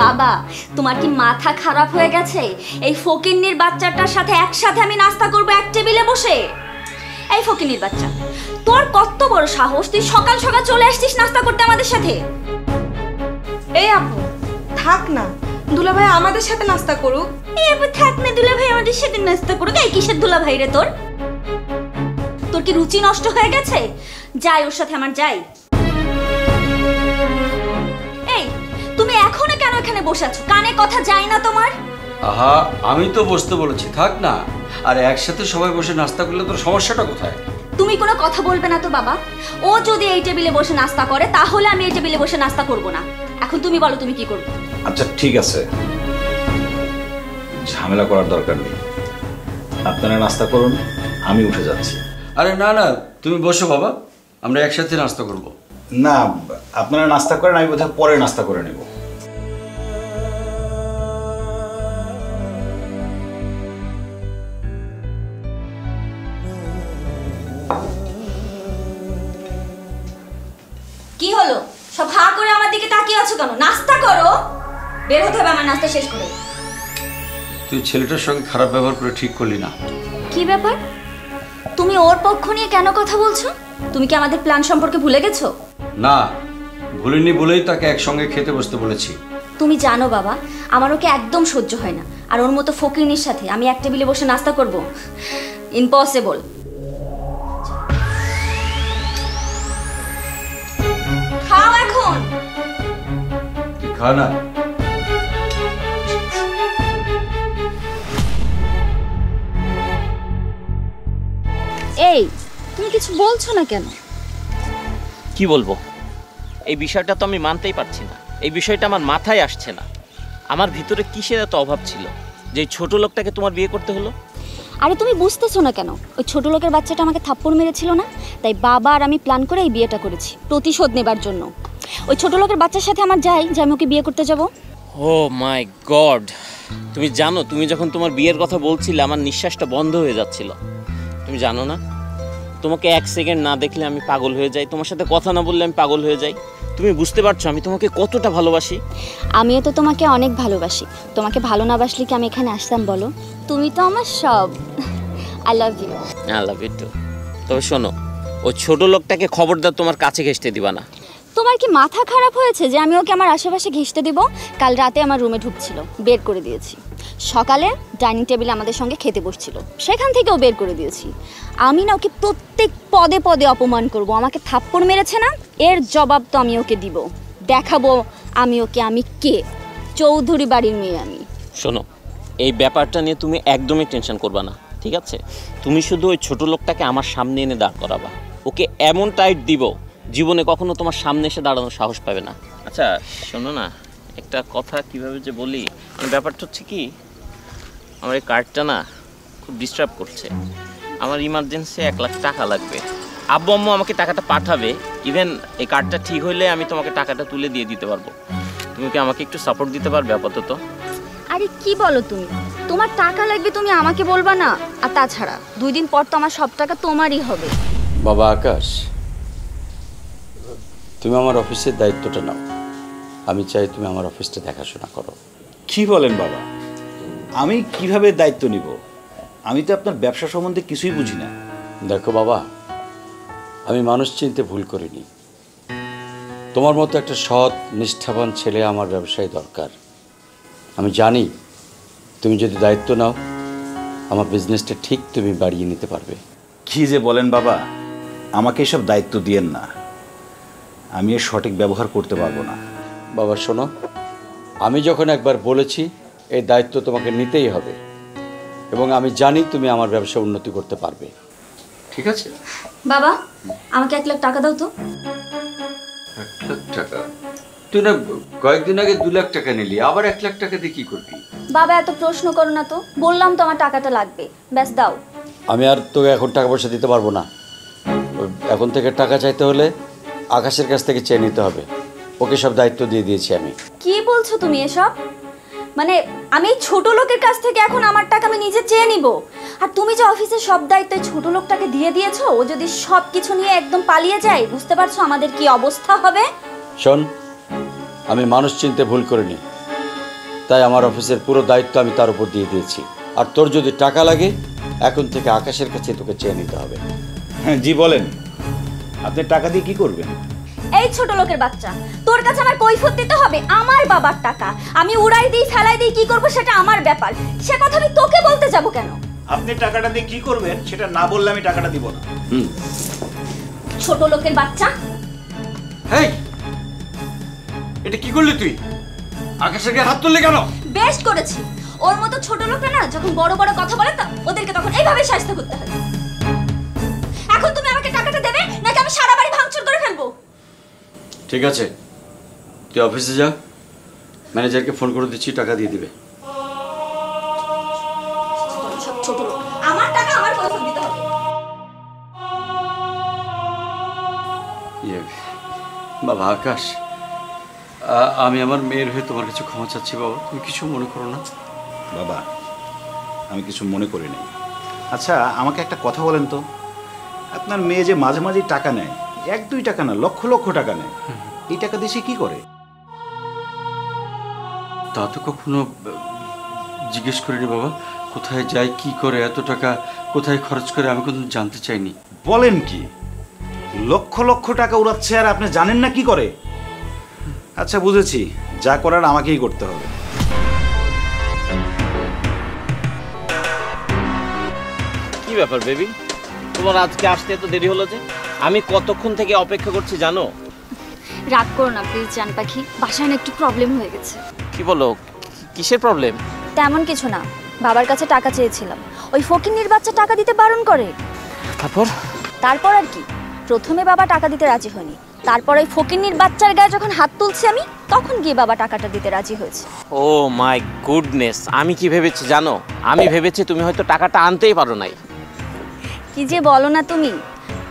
বাবা, তোমার কি মাথা খারাপ হয়ে গেছে? এই ফকিন্নির বাচ্চাটার সাথে একসাথে আমি নাস্তা করব এক টেবিলে বসে? এই ফকিন্নির বাচ্চা, তোর কত বড় সাহস, তুই সকাল সকাল চলে আসছিস নাস্তা করতে আমাদের সাথে? এই আপু থাক না, দুলাভাই আমাদের সাথে নাস্তা করুক। এই আপু থাক না, দুলাভাই আমাদের সাথে নাস্তা করুক। এই কিসের দুলাভাই রে তোর? তোর কি রুচি নষ্ট হয়ে গেছে? যাই ওর সাথে আমার, যাই। এই তুমি এখনো কেন এখানে বসে আছো? কানে কথা যায় না তোমার? আহা, আমি তো বসতে বলেছি, থাক না। আর একসাথে সবাই বসে নাস্তা করলে তোর সমস্যাটা কোথায়? তুমি কোনো কথা বলবে না তো বাবা। ও যদি এই টেবিলে বসে নাস্তা করে তাহলে আমি এই টেবিলে বসে নাস্তা করব না। এখন তুমি বলো তুমি কি করবে? আচ্ছা ঠিক আছে, ঝামেলা করার দরকার নেই, আপনারা নাস্তা করুন, আমি উঠে যাচ্ছি। আরে না না, তুমি বসো বাবা, আমরা একসাথে নাস্তা করব। না, আপনারা নাস্তা করেন, আমি বোধহয় পরে নাস্তা করে নেব। কি হলো? সব হা করে আমার দিকে তাকিয়ে আছো কেন? নাস্তা করো, বের হতে হবে আমার নাস্তা শেষ করে। তুই ছেলেটার সঙ্গে খারাপ ব্যবহার করে ঠিক করলি না। কি ব্যাপার? তুমি ওর পক্ষ নিয়ে কেন কথা বলছো? তুমি কি আমাদের প্ল্যান সম্পর্কে ভুলে গেছো? না, ভুলিনি বলেই তাকে একসঙ্গে খেতে বসতে বলেছি। তুমি জানো বাবা, আমার ওকে একদম সহ্য হয় না। আর ওর মতো ফকিরনির সাথে আমি এক টেবিলে বসে নাস্তা করব? ইম্পসিবল। খাও এখন। তুই খা না। এই তুমি কিছু বলছো না কেন? কি বলবো? এই বিষয়টা তো আমি মানতেই পারছি না। এই বিষয়টা আমার মাথায় আসছে না। আমার ভিতরে কিসের এত অভাব ছিল যে ছোট লোকটাকে তোমার বিয়ে করতে হলো? আরে তুমি বুঝতেছো না কেন? ওই ছোট লোকের বাচ্চাটা আমাকে থাপ্পড় মেরেছিল না, তাই বাবা আর আমি প্ল্যান করে এই বিয়েটা করেছি প্রতিশোধ নেবার জন্য। ওই ছোট লোকের বাচ্চার সাথে আমার যাই যে আমি ওকে বিয়ে করতে যাব। ও মাই গড! তুমি জানো, তুমি যখন তোমার বিয়ের কথা বলছিলে আমার নিঃশ্বাসটা বন্ধ হয়ে যাচ্ছিল। তুমি জানো না, তোমাকে এক সেকেন্ড না দেখলে আমি পাগল হয়ে যাই, তোমার সাথে কথা না বললে আমি পাগল হয়ে যাই। তুমি বুঝতে পারছো আমি তোমাকে কতটা ভালোবাসি? আমিও তো তোমাকে অনেক ভালোবাসি। তোমাকে ভালো না বাসলে কি আমি এখানে আসতাম বলো? তুমি তো আমার সব। I love you. I love you too. তবে শোনো, ওই ছোট লোকটাকে খবরদার তোমার কাছে ঘেঁষতে দিবা না। তোমার কি মাথা খারাপ হয়েছে যে আমি ওকে আমার আশেপাশে ঘেঁষতে দিব? কাল রাতে আমার রুমে ঢুকছিল, বের করে দিয়েছি। সকালে ডাইনিং টেবিলে আমাদের সঙ্গে খেতে বসছিল, সেখান থেকেও বের করে দিয়েছি। আমি না ওকে প্রত্যেক পদে পদে অপমান করব। আমাকে থাপ্পড় মেরেছে না, এর জবাব তো আমি ওকে দিব। দেখাবো আমি ওকে আমি কে। চৌধুরী বাড়ির মেয়ে আমি। শোনো, এই ব্যাপারটা নিয়ে তুমি একদমই টেনশন করবা না, ঠিক আছে? তুমি শুধু ওই ছোট লোকটাকে আমার সামনে এনে দাঁড় করাবা। ওকে এমন টাইট দিব, জীবনে কখনো তোমার সামনে এসে দাঁড়ানোর সাহস পাবে না। আচ্ছা শোনো না, একটা কথা কিভাবে যে বলি, ব্যাপারটা হচ্ছে কি, আমার এই কার্ডটা না খুব ডিস্টার্ব করছে। আমার ইমার্জেন্সি 1 লাখ টাকা লাগবে। আব্বু আম্মু আমাকে টাকাটা পাঠাবে। ইভেন এই কার্ডটা ঠিক হইলে আমি তোমাকে টাকাটা তুলে দিয়ে দিতে পারবো। তুমি কি আমাকে একটু সাপোর্ট দিতে পারবে আপাতত? আরে কি বলো তুমি? তোমার টাকা লাগবে তুমি আমাকে বলবা না? আর তাছাড়া 2 দিন পর তো আমার সব টাকা তোমারই হবে। বাবা আকাশ, তুমি আমার অফিসের দায়িত্বটা নাও। আমি চাই তুমি আমার অফিসটা দেখাশোনা করো। কি বলেন বাবা, আমি কিভাবে দায়িত্ব নিব? আমি তো আপনার ব্যবসা সম্বন্ধে কিছুই বুঝি না। দেখো বাবা, আমি মানুষ চিনতে ভুল করিনি। তোমার মতো একটা সৎ নিষ্ঠাবান ছেলে আমার ব্যবসায় দরকার। আমি জানি তুমি যদি দায়িত্ব নাও, আমার বিজনেসটা ঠিক তুমি বাড়িয়ে নিতে পারবে। কি যে বলেন বাবা, আমাকে এসব দায়িত্ব দিয়েন না, আমি এর সঠিক ব্যবহার করতে পারবো না। বাবা শোনো, আমি যখন একবার বলেছি এই দায়িত্ব তোমাকে নিতেই হবে, এবং আমি জানি তুমি আমার ব্যবসা উন্নতি করতে পারবে, ঠিক আছে? বাবা, আমাকে 1 লাখ টাকা দাও তো। 1 লাখ টাকা? তুই না কয়েকদিন আগে 2 লাখ টাকা নিলি, আবার 1 লাখ টাকা দিয়ে কি করবি? বাবা এত প্রশ্ন করো না তো, বললাম তো আমার টাকাটা লাগবে, ব্যাস দাও। আমি আর তোকে এখন টাকা পয়সা দিতে পারবো না। এখন থেকে টাকা চাইতে হলে আকাশের কাছ থেকে চেয়ে নিতে হবে। ওকে সব দায়িত্ব দিয়ে দিয়েছি আমি। কি বলছো তুমি এসব? মানে আমি এই ছোট লোকের কাছ থেকে এখন আমার টাকা আমি নিজে চেয়ে নিব? আর তুমি যে অফিসের সব দায়িত্ব ছোট লোকটাকে দিয়ে দিয়েছো, ও যদি সব কিছু নিয়ে একদম পালিয়ে যায়, বুঝতে পারছো আমাদের কি অবস্থা হবে? শোন, আমি মানুষ চিনতে ভুল করিনি, তাই আমার অফিসের পুরো দায়িত্ব আমি তার উপর দিয়ে দিয়েছি। আর তোর যদি টাকা লাগে এখন থেকে আকাশের কাছে তোকে চেয়ে নিতে হবে। হ্যাঁ জি বলেন, আপনি টাকা দিয়ে কি করবেন? এই ছোট লোকের বাচ্চা, তোর কাছে আমার কৈফিয়ত দিতে হবে? আমার বাবার টাকা আমি উড়াই দিই, ফেলাই দিই, কি করব সেটা আমার ব্যাপার, সে কথা আমি তোকে বলতে যাব কেন? আপনি টাকাটা দিয়ে কি করবেন সেটা না বললে আমি টাকাটা দিব না। ছোট লোকের বাচ্চা। এই, এটা কি করলি তুই? আকাশের গায়ে হাত তুললি কেন? বেশ করেছি। ওর মতো ছোট লোকরা না যখন বড় বড় কথা বলে ওদেরকে তখন এইভাবে শাস্তি করতে হয়। এখন তুমি আমাকে টাকাটা দেবে নাকি আমি সারা বাড়ি ভাঙচুর করে ফেলবো? ঠিক আছে, তুই অফিসে যা, ম্যানেজারকে ফোন করে দিচ্ছি, টাকা দিয়ে দিবে। সব ছোট লোক, আমার টাকা আমার কৈফিয়ত দিতে হবে। বাবা আকাশ, আমি আমার মেয়ের হয়ে তোমার কাছে ক্ষমা চাচ্ছি বাবা, তুমি কিছু মনে করো না। বাবা, আমি কিছু মনে করি নাই। আচ্ছা আমাকে একটা কথা বলেন তো, আপনার মেয়ে যে মাঝে মাঝে টাকা নেয়, 1-2 টাকা না, লক্ষ লক্ষ টাকা নেয়, এই টাকা দিয়ে সে কি করে? তা তো কখনো জিজ্ঞেস করিনি বাবা, কোথায় যায়, কি করে, এত টাকা কোথায় খরচ করে আমি কোনো জানতে চাইনি। বলেন কি, লক্ষ লক্ষ টাকা উড়াচ্ছে আর আপনি জানেন না কি করে? আচ্ছা বুঝেছি, যা করার আমাকেই করতে হবে। কি ব্যাপার বেবি, তোমার আজকে আসতে এত দেরি হলো যে? আমি কতক্ষণ থেকে অপেক্ষা করছি জানো? রাগ করো না প্লিজ জান পাখি, বাসায় না একটু প্রবলেম হয়ে গেছে। কি বলো, কিসের প্রবলেম? তেমন কিছু না, বাবার কাছে টাকা চেয়েছিলাম, ওই ফকিন্নির বাচ্চা টাকা দিতে বারণ করে। তারপর আর কি, প্রথমে বাবা টাকা দিতে রাজি হয়নি, তারপর ওই ফকিন্নির বাচ্চার গায়ে যখন হাত তুলছি আমি, তখন গিয়ে বাবা টাকাটা দিতে রাজি হয়েছে। ও মাই গুডনেস, আমি কি ভেবেছি জানো? আমি ভেবেছি তুমি হয়তো টাকাটা আনতেই পারো নাই। কি যে বলো না তুমি,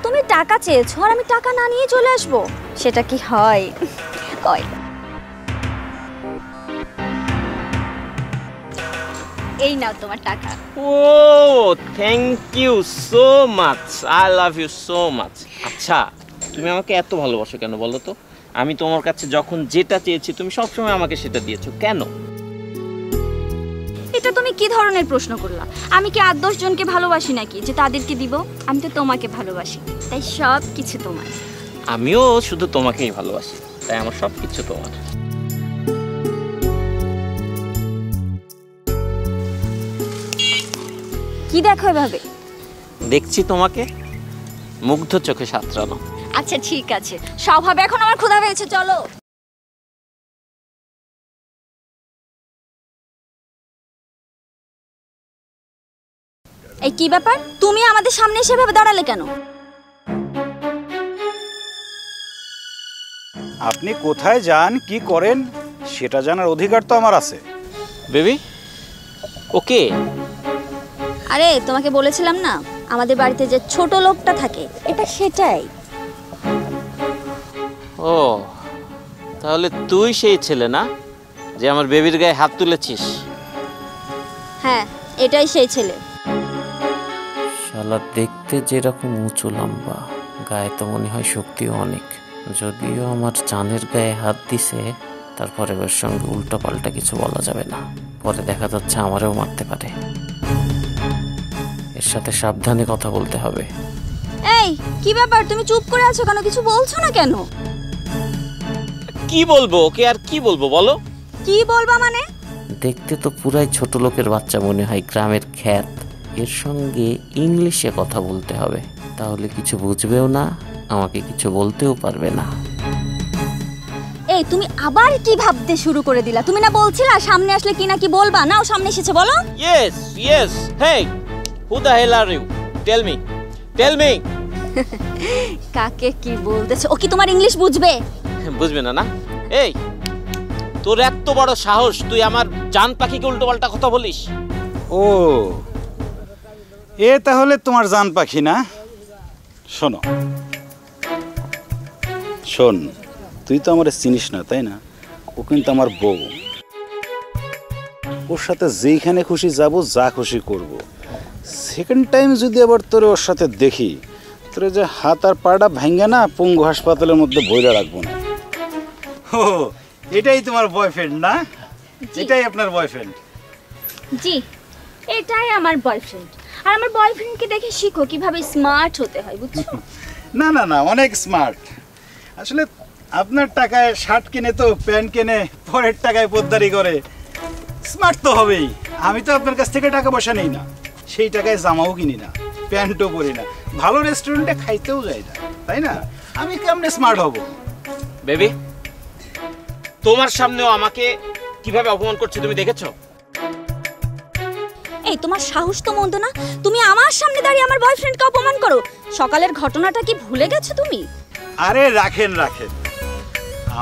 তুমি টাকা চেয়েছো আর আমি টাকা না নিয়ে চলে আসবো, সেটা কি হয়? কয় এই নাও তোমার টাকা। ও thank you so much, I love you so much. আচ্ছা তুমি আমাকে এত ভালোবাসো কেন বলো তো? আমি তোমার কাছে যখন যেটা চেয়েছি তুমি সবসময় আমাকে সেটা দিয়েছো, কেন? এটা তুমি কি ধরনের প্রশ্ন করলা? আমি কি 8-10 জনকে ভালোবাসি নাকি যে তাদেরকে দিব? আমি তো তোমাকে ভালোবাসি, তাই সব কিছু তোমার। আমিও শুধু তোমাকেই ভালোবাসি, তাই আমার সব কিছু তোমার। কি দেখো এভাবে? দেখছি তোমাকে মুগ্ধ চোখে সাঁতরানো। আচ্ছা ঠিক আছে, সব হবে, এখন আমার ক্ষুধা পেয়েছে, চলো। এই কি ব্যাপার, তুমি আমাদের সামনে এসে ভাবে দাঁড়ালে কেন? আপনি কোথায় যান, কি করেন, সেটা জানার অধিকার তো আমার আছে। বেবি ওকে, আরে তোমাকে বলেছিলাম না আমাদের বাড়িতে যে ছোট লোকটা থাকে, এটা সেটাই। ও তাহলে তুই সেই ছেলে না যে আমার বেবির গায়ে হাত তুলেছিস? হ্যাঁ, এটাই সেই ছেলে। শালা দেখতে যেরকম উঁচু লম্বা, গায়ে তো মনে হয় শক্তিও অনেক। যদিও আমার জানের গায়ে হাত দিছে, তারপরে ওর সঙ্গে উল্টো পাল্টা কিছু বলা যাবে না, পরে দেখা যাচ্ছে আমারও মারতে পারে। এর সাথে সাবধানে কথা বলতে হবে। এই কি ব্যাপার, তুমি চুপ করে আছো কেন, কিছু বলছো না কেন? কি বলবো ওকে, আর কি বলবো বলো? কি বলবা মানে? দেখতে তো পুরাই ছোট লোকের বাচ্চা মনে হয়, গ্রামের খ্যাত। এর সঙ্গে ইংলিশে কথা বলতে হবে, তাহলে কিছু বুঝবেও না, আমাকে কিছু বলতেও পারবে না। এই তুমি আবার কি ভাবতে শুরু করে দিলা? তুমি না বলছিলা সামনে আসলে কি না কি বলবা, নাও সামনে এসেছে বলো। Yes yes, hey who the hell are you, tell me tell me. কাকে কি বলতেছ? ও কি তোমার ইংলিশ বুঝবে? বুঝবে না না? এই তোর এত বড় সাহস, তুই আমার জান পাখিকে উল্টো পাল্টা কথা বলিস? ও এ তাহলে তোমার জান পাখি না? শোনো শোন, তুই তো আমার চিনিস না তাই না? ও কিন্তু আমার বউ। ওর সাথে যেইখানে খুশি যাব, যা খুশি করব। সেকেন্ড টাইম যদি আবার তোরে ওর সাথে দেখি, তোরে যে হাত আর পাটা ভাঙ্গে না পঙ্গু হাসপাতালের মধ্যে বইরা রাখবো না। ও, এটাই তোমার বয়ফ্রেন্ড না? এটাই আপনার বয়ফ্রেন্ড? জি, এটাই আমার বয়ফ্রেন্ড। আর আমার বয়ফ্রেন্ডকে দেখে শিখো কিভাবে স্মার্ট হতে হয়, বুঝছো? না না না, অনেক স্মার্ট। আসলে আপনার টাকায় শার্ট কিনে তো প্যান্ট কিনে, পরের টাকায় পোদ্দারি করে, স্মার্ট তো হবেই। আমি তো আপনার কাছ থেকে টাকা পয়সা নিই না, সেই টাকায় জামাও কিনি না, প্যান্টও পরি না, ভালো রেস্টুরেন্টে খাইতেও যাই না, তাই না? আমি কেমনে স্মার্ট হব? বেবি, তোমার সামনেও আমাকে কিভাবে অপমান করছে তুমি দেখেছো? এই তোমার সাহস তো মন্দ না, তুমি আমার সামনে দাঁড়িয়ে আমার বয়ফ্রেন্ডকে অপমান করো। সকালের ঘটনাটা কি ভুলে গেছো তুমি? আরে রাখেন রাখেন,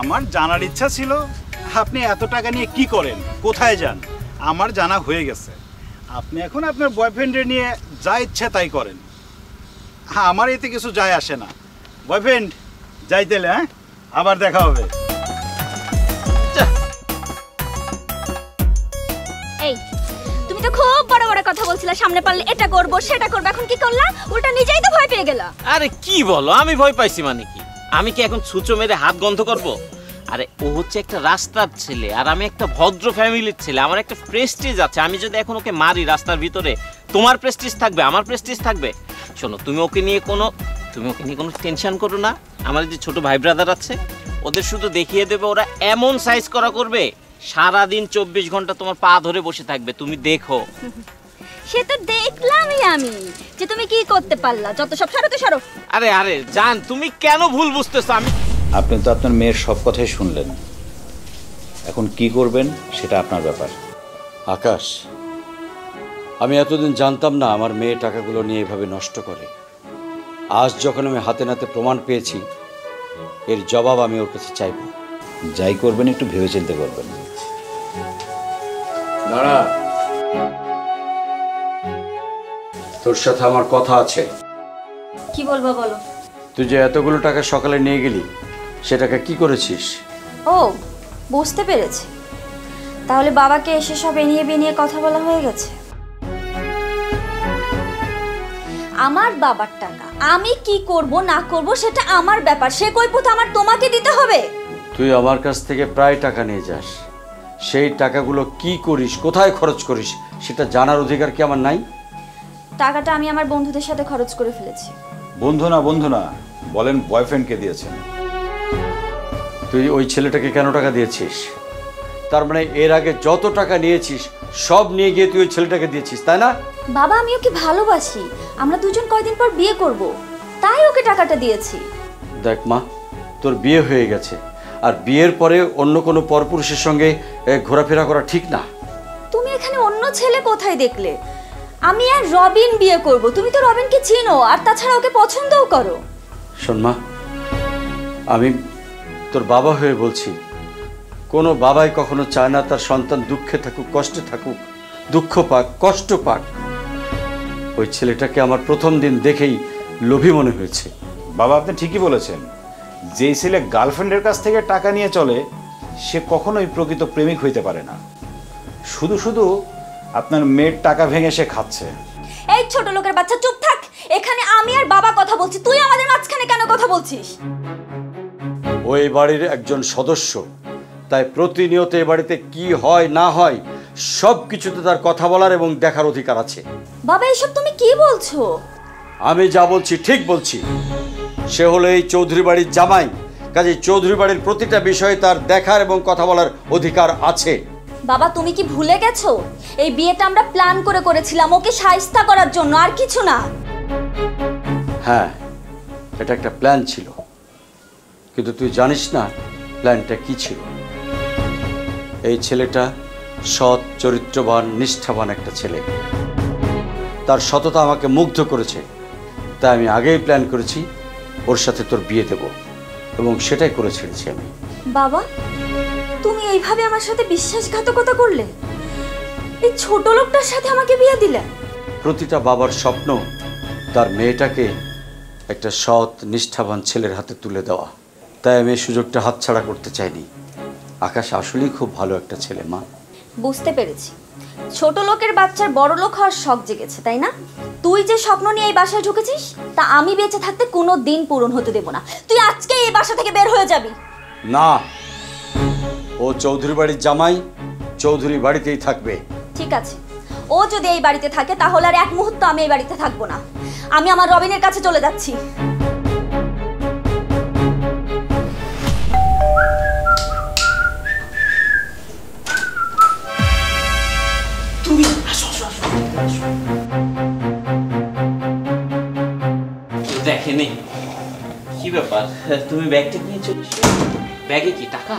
আমার জানার ইচ্ছা ছিল আপনি এত টাকা নিয়ে কি করেন, কোথায় যান। আমার জানা হয়ে গেছে। আপনি এখন আপনার বয়ফ্রেন্ডের নিয়ে যা ইচ্ছা তাই করেন, আমার এতে কিছু যায় আসে না। বয়ফ্রেন্ড যাইতেলে, হ্যাঁ, আবার দেখা হবে। এই তুমি তো খুব বড় বড় কথা বলছিলা, সামনে পারলে এটা করব সেটা করব, এখন কি করলা? উল্টা নিজেই তো ভয় পেয়ে গেলা। আরে কি বলো, আমি ভয় পাইছি মানে কি? আমি কি এখন ছুঁচো মেরে হাত গন্ধ করব? আরে ও হচ্ছে একটা রাস্তার ছেলে, আর আমি একটা ভদ্র ফ্যামিলির ছেলে। আমার একটা প্রেস্টিজ আছে। আমি যদি এখন ওকে মারি রাস্তার ভিতরে, তোমার প্রেস্টিজ থাকবে, আমার প্রেস্টিজ থাকবে। শোনো, তুমি ওকে নিয়ে কোনো টেনশন করো না। আমার যে ছোট ভাই ব্রাদার আছে, ওদের শুধু দেখিয়ে দেবে, ওরা এমন সাইজ করা করবে, সারাদিন 24 ঘন্টা তোমার পা ধরে বসে থাকবে, তুমি দেখো। সে তো দেখলামই আমি যে তুমি কি করতে পারলা। যত সব সরো তো সরো। আরে আরে জান, তুমি কেন ভুল বুঝতেছো? আপনি তো আপনার মেয়ের সব কথাই শুনলেন, এখন কি করবেন সেটা আপনার ব্যাপার। আকাশ, আমি এতদিন জানতাম না আমার মেয়ে টাকাগুলো নিয়ে এভাবে নষ্ট করে। আজ যখন আমি হাতে নাতে প্রমাণ পেয়েছি, এর জবাব আমি ওর কাছে চাইব। যাই করবেন একটু ভেবেচিন্তে করবেন। দাঁড়া, তোর সাথে আমার কথা আছে। কি বলবো বলো। তুই যে এতগুলো টাকা সকালে নিয়ে গেলি, সেটাকে কি করেছিস? ও, বুঝতে পেরেছি। তাহলে বাবাকে এসে সব এনিয়ে বেনিয়ে কথা বলা হয়ে গেছে। আমার বাবার টাকা আমি কি করব না করব সেটা আমার ব্যাপার। সে কৈফিয়ত আমার তোমাকে দিতে হবে? তুই আমার কাছ থেকে প্রায় টাকা নিয়ে যাস, সেই টাকাগুলো কি করিস, কোথায় খরচ করিস, সেটা জানার অধিকার কি আমার নাই? টাকাটা আমি আমার বন্ধুদের সাথে খরচ করে ফেলেছি। বন্ধু না, বলেন বয়ফ্রেন্ডকে দিয়েছেন। তুই ওই ছেলেটাকে কেন টাকা দিয়েছিস? তার মানে এর আগে যত টাকা নিয়েছিস সব নিয়ে গিয়ে তুই ওই ছেলেটাকে দিয়েছিস, তাই না? বাবা, আমি ওকে ভালোবাসি, আমরা দুজন কয়দিন পর বিয়ে করব, তাই ওকে টাকাটা দিয়েছি। দেখ মা, তোর বিয়ে হয়ে গেছে, আর বিয়ের পরে অন্য কোনো পরপুরুষের সঙ্গে ঘোরাফেরা করা ঠিক না। তুমি এখানে অন্য ছেলে কোথায় দেখলে? আমি আর রবিন বিয়ে করব। তুমি তো রবিনকে চিনো, আর তাছাড়া ওকে পছন্দও করো। শোন মা, আমি তোর বাবা হয়ে বলছি, কোনো বাবাই কখনো চায় না তার সন্তান দুঃখে থাকুক, কষ্টে থাকুক, দুঃখ পাক, কষ্ট পাক। ওই ছেলেটাকে আমার প্রথম দিন দেখেই লোভী মনে হয়েছে। বাবা, আপনি ঠিকই বলেছেন। যেই ছেলে গার্লফ্রেন্ডের কাছ থেকে টাকা নিয়ে চলে, সে কখনোই প্রকৃত প্রেমিক হইতে পারে না। শুধু শুধু আপনার মেয়ের টাকা ভেঙে সে খাচ্ছে। এই ছোট লোকের বাচ্চা, চুপ থাক। এখানে আমি আর বাবা কথা বলছি, তুই আমাদের মাঝখানে কেন কথা বলছিস? ওই বাড়ির একজন সদস্য, তাই প্রতিনিয়ত এ বাড়িতে কি হয় না হয় সব কিছুতে তার কথা বলার এবং দেখার অধিকার আছে। বাবা, এসব তুমি কি বলছো? আমি যা বলছি ঠিক বলছি। সে হলো এই চৌধুরী বাড়ির জামাই, কাজেই চৌধুরী বাড়ির প্রতিটা বিষয়ে তার দেখার এবং কথা বলার অধিকার আছে। বাবা, তুমি কি ভুলে গেছো? এই বিয়েটা আমরা প্ল্যান করে করেছিলাম ওকে শায়েস্তা করার জন্য, আর কিছু না। হ্যাঁ, এটা একটা প্ল্যান ছিল, কিন্তু তুই জানিস না প্ল্যানটা কি ছিল। এই ছেলেটা সৎ, চরিত্রবান, নিষ্ঠাবান একটা ছেলে। তার সততা আমাকে মুগ্ধ করেছে, তাই আমি আগেই প্ল্যান করেছি ওর সাথে তোর বিয়ে দেব, এবং সেটাই করে ছেড়েছি আমি। বাবা, তুমি এইভাবে আমার সাথে বিশ্বাসঘাতকতা করলে? এই ছোট লোকটার সাথে আমাকে বিয়ে দিলে? প্রতিটা বাবার স্বপ্ন তার মেয়েটাকে একটা সৎ, নিষ্ঠাবান ছেলের হাতে তুলে দেওয়া, তাই আমি এই সুযোগটা হাতছাড়া করতে চাইনি। আকাশ আসলেই খুব ভালো একটা ছেলে মা। বুঝতে পেরেছি, ছোট লোকের বাচ্চার বড় লোক হওয়ার শখ জেগেছে, তাই না? তুই যে স্বপ্ন নিয়ে এই বাসায় ঢুকেছিস তা আমি বেঁচে থাকতে কোনো দিন পূরণ হতে দেব না। তুই আজকে এই বাসা থেকে বের হয়ে যাবি। না, ও চৌধুরী বাড়ির জামাই, চৌধুরী বাড়িতেই থাকবে। ঠিক আছে, ও যদি এই বাড়িতে থাকে তাহলে আর এক মুহূর্ত আমি এই বাড়িতে থাকবো না। আমি আমার রবিনের কাছে চলে যাচ্ছি। দেখেনি কি ব্যাপার, তুমি ব্যাগটা নিয়ে চলে এসো। ব্যাগে কি টাকা?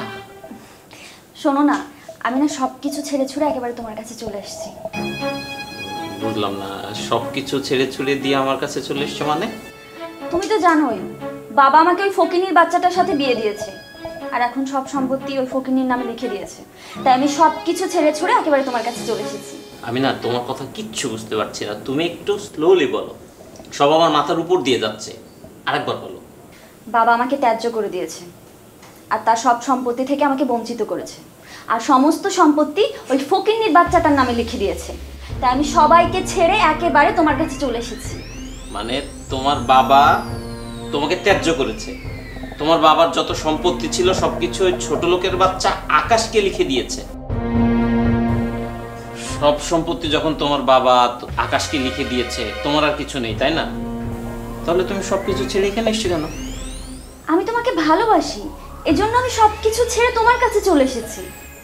শোনো না, আমি না সবকিছু ছেড়ে ছুড়ে একেবারে তোমার কাছে চলে এসেছি। বুঝলাম না, সবকিছু ছেড়ে ছুড়ে দিয়ে আমার কাছে চলে এসছো মানে? তুমি তো জানোই বাবা আমাকে ওই ফকিনীর বাচ্চাটার সাথে বিয়ে দিয়েছে, আর এখন সব সম্পত্তি ওই ফকিনীর নামে লিখে দিয়েছে। তাই আমি সবকিছু ছেড়ে ছুড়ে একেবারে তোমার কাছে চলে এসেছি। আমি না তোমার কথা কিচ্ছু বুঝতে পারছি না, তুমি একটু স্লোলি বলো, সব আমার মাথার উপর দিয়ে যাচ্ছে। আরেকবার বলো। বাবা আমাকে ত্যায্য করে দিয়েছে, আর তার সব সম্পত্তি থেকে আমাকে বঞ্চিত করেছে, আর সমস্ত সম্পত্তি ওই ফকিনীর বাচ্চাটার নামে লিখে দিয়েছে। তাই আমি সবাইকে ছেড়ে একেবারে তোমার কাছে চলে এসেছি। মানে তোমার বাবা তোমাকে ত্যায্য করেছে? তোমার বাবার যত সম্পত্তি ছিল সবকিছু ওই ছোট লোকের বাচ্চা আকাশকে লিখে দিয়েছে? সব সম্পত্তি যখন তোমার বাবা আকাশকে লিখে দিয়েছে, তোমার আর কিছু নেই, তাই না? তাহলে তুমি সবকিছু ছেড়ে এখানে এসছো কেন? আমি তোমাকে ভালোবাসি, এজন্য আমি সবকিছু ছেড়ে তোমার কাছে চলে এসেছি।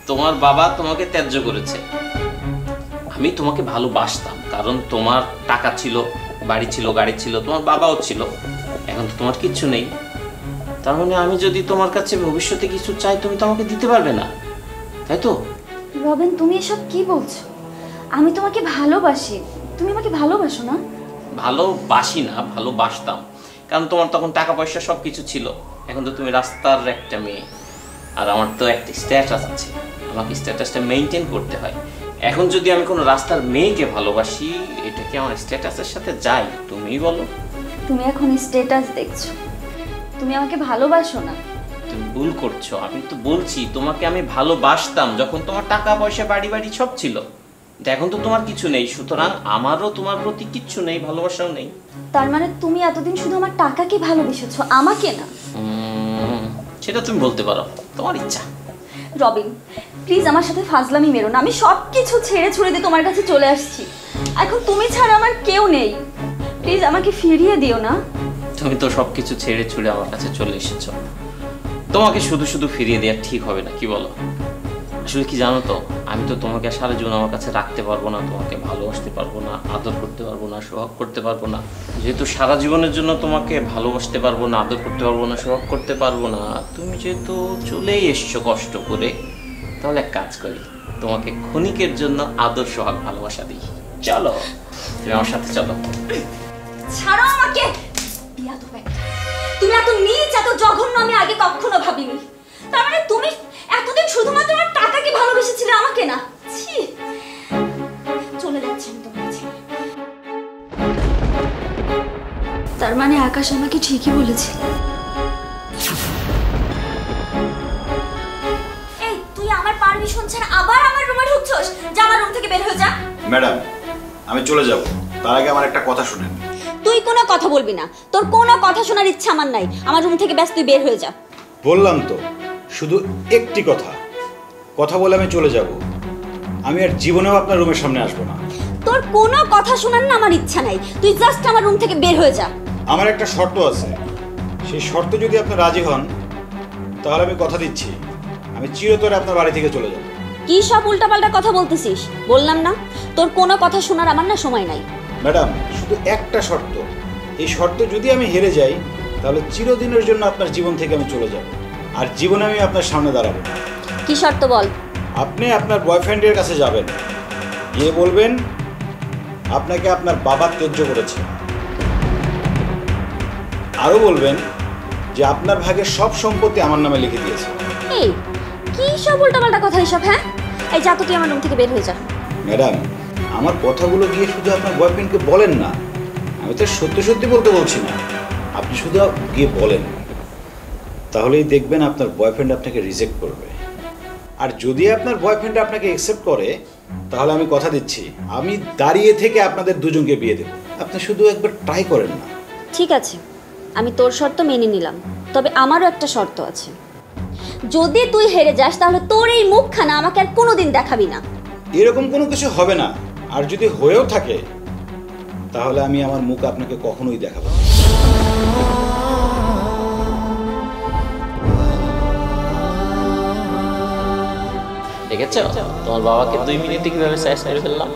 তোমার বাবা তোমাকে ত্যায্য করেছে, আমি তোমাকে ভালোবাসতাম, কারণ তোমার টাকা ছিল, বাড়ি ছিল, গাড়ি ছিল, তোমার বাবাও ছিল। এখন তো তোমার কিচ্ছু নেই, তার মানে আমি যদি তোমার কাছে ভবিষ্যতে কিছু চাই তুমি তো আমাকে দিতে পারবে না, তাই তো? রবিন, তুমি এসব কি বলছো? আমি তোমাকে ভালোবাসি, তুমি আমাকে ভালোবাসো না? ভালোবাসি না, ভালোবাসতাম, কারণ তোমার তখন টাকা পয়সা সব কিছু ছিল। এখন তো তুমি রাস্তার একটা মেয়ে, আর আমার তো একটা স্ট্যাটাস আছে, আমাকে স্ট্যাটাসটা মেনটেন করতে হয়। এখন যদি আমি কোনো রাস্তার মেয়েকে ভালোবাসি, এটা কি আমার স্ট্যাটাসের সাথে যায়? তুমিই বলো। তুমি এখন স্ট্যাটাস দেখছো, তুমি আমাকে ভালোবাসো না। তুমি ভুল করছো, আমি তো বলছি তোমাকে আমি ভালোবাসতাম যখন তোমার টাকা পয়সা বাড়ি বাড়ি সব ছিল। এখন তো তোমার কিছু নেই, সুতরাং আমারও তোমার প্রতি কিচ্ছু নেই, ভালোবাসাও নেই। তার মানে তুমি এতদিন শুধু আমার টাকাকে ভালোবেসেছো, আমাকে না? সেটা তুমি বলতে পারো, তোমার ইচ্ছা। রবিন, প্লিজ আমার সাথে ফাজলামি মেরো না। আমি সব কিছু ছেড়ে ছুড়ে দিয়ে তোমার কাছে চলে আসছি, এখন তুমি ছাড়া আমার কেউ নেই। প্লিজ আমাকে ফিরিয়ে দিও না। তুমি তো সবকিছু ছেড়ে ছুড়ে আমার কাছে চলে এসেছো, তোমাকে শুধু শুধু ফিরিয়ে দেওয়া ঠিক হবে না, কি বলো? আসলে কি জানো তো, আমি তো তোমাকে সারা জীবন আমার কাছে রাখতে পারবো না, তোমাকে ভালোবাসতে পারবো না, আদর করতে পারবো না, সোহাগ করতে পারবো না। যেহেতু সারা জীবনের জন্য তোমাকে ভালোবাসতে পারবো না, আদর করতে পারবো না, সোহাগ করতে পারবো না, তুমি যেহেতু চলেই এসছো কষ্ট করে, তাহলে এক কাজ করি, তোমাকে ক্ষণিকের জন্য আদর সোহাগ ভালোবাসা দিই। চলো, তুমি আমার সাথে চলো। ছাড়ো আমাকে। বিয়াদব একটা। তুমি এত নীচ, এত জঘন্য আমি আগে কখনো ভাবিনি। তার মানে তুমি এতদিন শুধুমাত্র আমার টাকাকে ভালোবেসেছিলে, আমাকে না? ছি, চলে যাচ্ছি আমি তোমার কাছে। তার মানে আকাশ আমাকে ঠিকই বলেছে। এই, তুই আমার পারমিশন ছাড়া আবার আমার রুমে ঢুকছস? যা আমার রুম থেকে বের হয়ে যা। ম্যাডাম, আমি চলে যাব, তার আগে আমার একটা কথা শুনেন। তুই কোনো কথা বলবি না, তোর কোনো কথা শোনার ইচ্ছা আমার নাই। আমার রুম থেকে ব্যাস তুই বের হয়ে যা। বললাম তো, শুধু একটি কথা বলে আমি চলে যাব। আমি আর জীবনেও আপনার রুমের সামনে আসবো না। তোর কোনো কথা শোনার না আমার ইচ্ছা নাই, তুই জাস্ট আমার রুম থেকে বের হয়ে যা। আমার একটা শর্ত আছে, সেই শর্তে যদি আপনি রাজি হন তাহলে আমি কথা দিচ্ছি আমি চিরতরে আপনার বাড়ি থেকে চলে যাব। কি সব উল্টাপাল্টা কথা বলতেছিস? বললাম না তোর কোনো কথা শোনার আমার না সময় নাই। ম্যাডাম, শুধু একটা শর্ত, এই শর্তে যদি আমি হেরে যাই তাহলে চিরদিনের জন্য আপনার জীবন থেকে আমি চলে যাব, আর জীবনে আমি আপনার সামনে দাঁড়াবো। কি শর্ত বল? আপনি আপনার বয়ফ্রেন্ডের কাছে যাবেন, গিয়ে বলবেন আপনাকে আপনার বাবা ত্যায্য করেছে, আরও বলবেন যে আপনার ভাগের সব সম্পত্তি আমার নামে লিখে দিয়েছে। এই কি সব উল্টাপাল্টা কথা এসব? হ্যাঁ, এই যা তো, তুই আমার রুম থেকে বের হয়ে যা। ম্যাডাম, আমার কথাগুলো গিয়ে শুধু আপনার বয়ফ্রেন্ডকে বলেন না, আমি তো সত্যি সত্যি বলতে বলছি না, আপনি শুধু গিয়ে বলেন, তাহলেই দেখবেন আপনার বয়ফ্রেন্ড আপনাকে রিজেক্ট করবে। আর যদি আপনার বয়ফ্রেন্ড আপনাকে অ্যাকসেপ্ট করে তাহলে আমি কথা দিচ্ছি, আমি দাঁড়িয়ে থেকে আপনাদের দুজনকে বিয়ে দেব। আপনি শুধু একবার ট্রাই করেন না। ঠিক আছে, আমি তোর শর্ত মেনে নিলাম, তবে আমারও একটা শর্ত আছে। যদি তুই হেরে যাস তাহলে তোর এই মুখখানা আমাকে আর কোনোদিন দেখাবি না। এরকম কোনো কিছু হবে না, আর যদি হয়েও থাকে তাহলে আমি আমার মুখ আপনাকে কখনোই দেখাবো না। দেখেছো তোমার বাবাকে 2 মিনিটে কিভাবে সাইজ করে ফেললাম।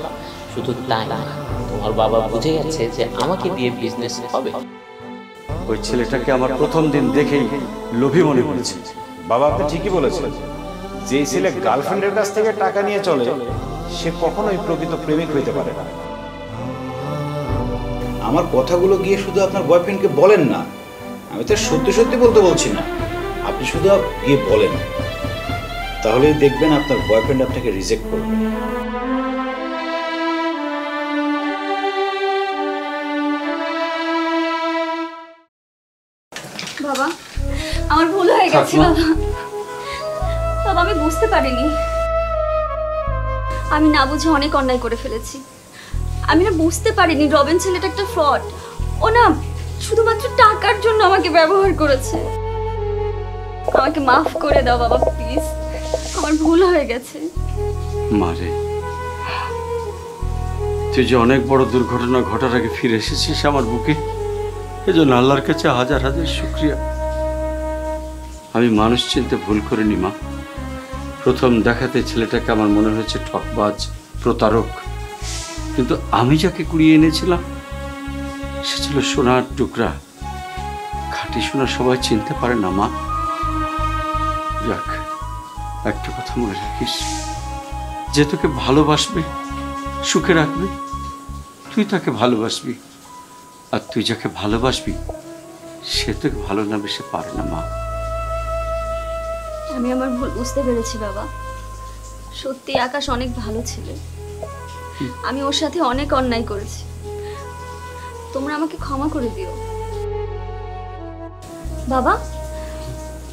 শুধু তাই না, তোমার বাবা বুঝে গেছে যে আমাকে দিয়ে বিজনেস হবে। ওই ছেলেটাকে আমার প্রথম দিন দেখেই লোভী মনে হয়েছে। বাবা, আপনি ঠিকই বলেছেন। যে ছেলে গার্লফ্রেন্ডের কাছ থেকে টাকা নিয়ে চলে সে কখনোই প্রকৃত প্রেমিক হইতে পারে না। আমার কথাগুলো গিয়ে শুধু আপনার বয়ফ্রেন্ডকে বলেন না। আমি তো সত্যি সত্যি বলছি না, আপনি শুধু গিয়ে বলেন, তাহলেই দেখবেন আপনার বয়ফ্রেন্ড আপনাকে রিজেক্ট করবে। বাবা, আমার ভুল হয়ে গেছে বাবা। বাবা, আমি বুঝতে পারিনি, আমি না বুঝে অনেক অন্যায় করে ফেলেছি। আমি না বুঝতে পারিনি রবিন ছেলেটা একটা ফ্রড। ও না শুধুমাত্র টাকার জন্য আমাকে ব্যবহার করেছে। আমাকে মাফ করে দাও বাবা, প্লিজ। আমার ভুল হয়ে গেছে। মারে, তুই যে অনেক বড় দুর্ঘটনা ঘটার আগে ফিরে এসেছিস আমার বুকে, এজন্য আল্লাহর কাছে হাজার হাজার শুকরিয়া। আমি মানুষ চিনতে ভুল করিনি মা। প্রথম দেখাতে ছেলেটাকে আমার মনে হয়েছে ঠকবাজ, প্রতারক, কিন্তু আমি যাকে কুড়িয়ে এনেছিলাম সে ছিল সোনার টুকরা। খাঁটি সোনা সবাই চিনতে পারে না মা। যাক, একটা কথা মনে রাখিস, যে তোকে ভালোবাসবে, সুখে রাখবে, তুই তাকে ভালোবাসবি, আর তুই যাকে ভালোবাসবি সে তোকে ভালো না বেশি পারে না মা। আমি আমার ভুল বুঝতে পেরেছি বাবা। সত্যি আকাশ অনেক ভালো ছিল। আমি ওর সাথে অনেক অন্যায় করেছি। তোমরা আমাকে ক্ষমা করে দিও বাবা।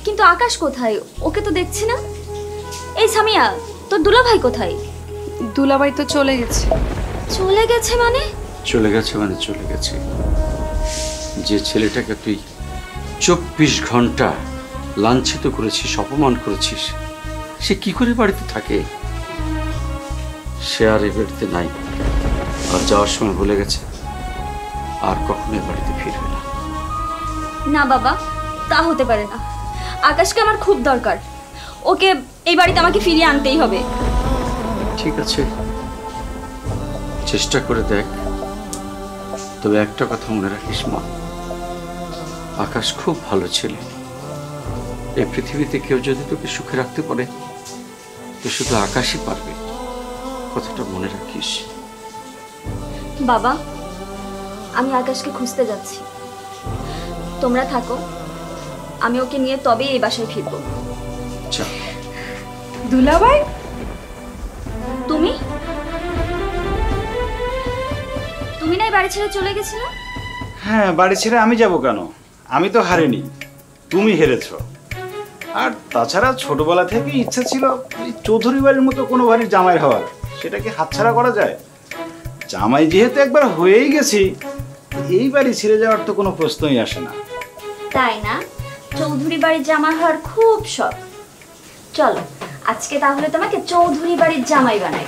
কিন্তু আকাশ কোথায়? ওকে তো দেখছি না। এই সামিয়া, তোর দুলাভাই কোথায়? দুলাভাই তো চলে গেছে। চলে গেছে মানে? চলে গেছে মানে চলে গেছে। যে ছেলেটাকে তুই 24 ঘন্টা লাঞ্ছিত করেছিস, অপমান করেছিস, সে কি করে বাড়িতে থাকে? সে আর এ বাড়িতে নাই, আর যাওয়ার সময় ভুলে গেছে আর কখনোই বাড়িতে ফিরবে না। না বাবা, তা হতে পারে না। আকাশকে আমার খুব দরকার। ওকে এই বাড়িতে আমাকে ফিরিয়ে আনতেই হবে। ঠিক আছে, চেষ্টা করে দেখ। তবে একটা কথা মনে রাখিস মা, আকাশ খুব ভালো ছেলে। এই পৃথিবীতে কেউ যদি তোকে সুখে রাখতে পারে তো শুধু আকাশই পারবে। কথাটা মনে রাখিস। বাবা, আমি আকাশকে খুঁজতে যাচ্ছি। তোমরা থাকো, আমি ওকে নিয়ে তবেই এই বাসায় ফিরবো। চল। দুলাভাই, তুমি তুমি না এই বাড়ি ছেড়ে চলে গেছিলে? হ্যাঁ, বাড়ি ছেড়ে আমি যাব কেন? আমি তো হারিনি, তুমি হেরেছ। আর তাছাড়া ছোটবেলা থেকে ইচ্ছা ছিল এই চৌধুরী বাড়ির মতো কোনো বাড়ির জামাই হওয়ার। সেটাকে হাতছাড়া করা যায়? জামাই যেহেতু একবার হয়েই গেছি, এই বাড়ি ছেড়ে যাওয়ার তো কোনো প্রশ্নই আসে না। তাই না? চৌধুরী বাড়ির জামাই হওয়ার খুব শখ। চলো আজকে তাহলে তোমাকে চৌধুরী বাড়ির জামাই বানাই।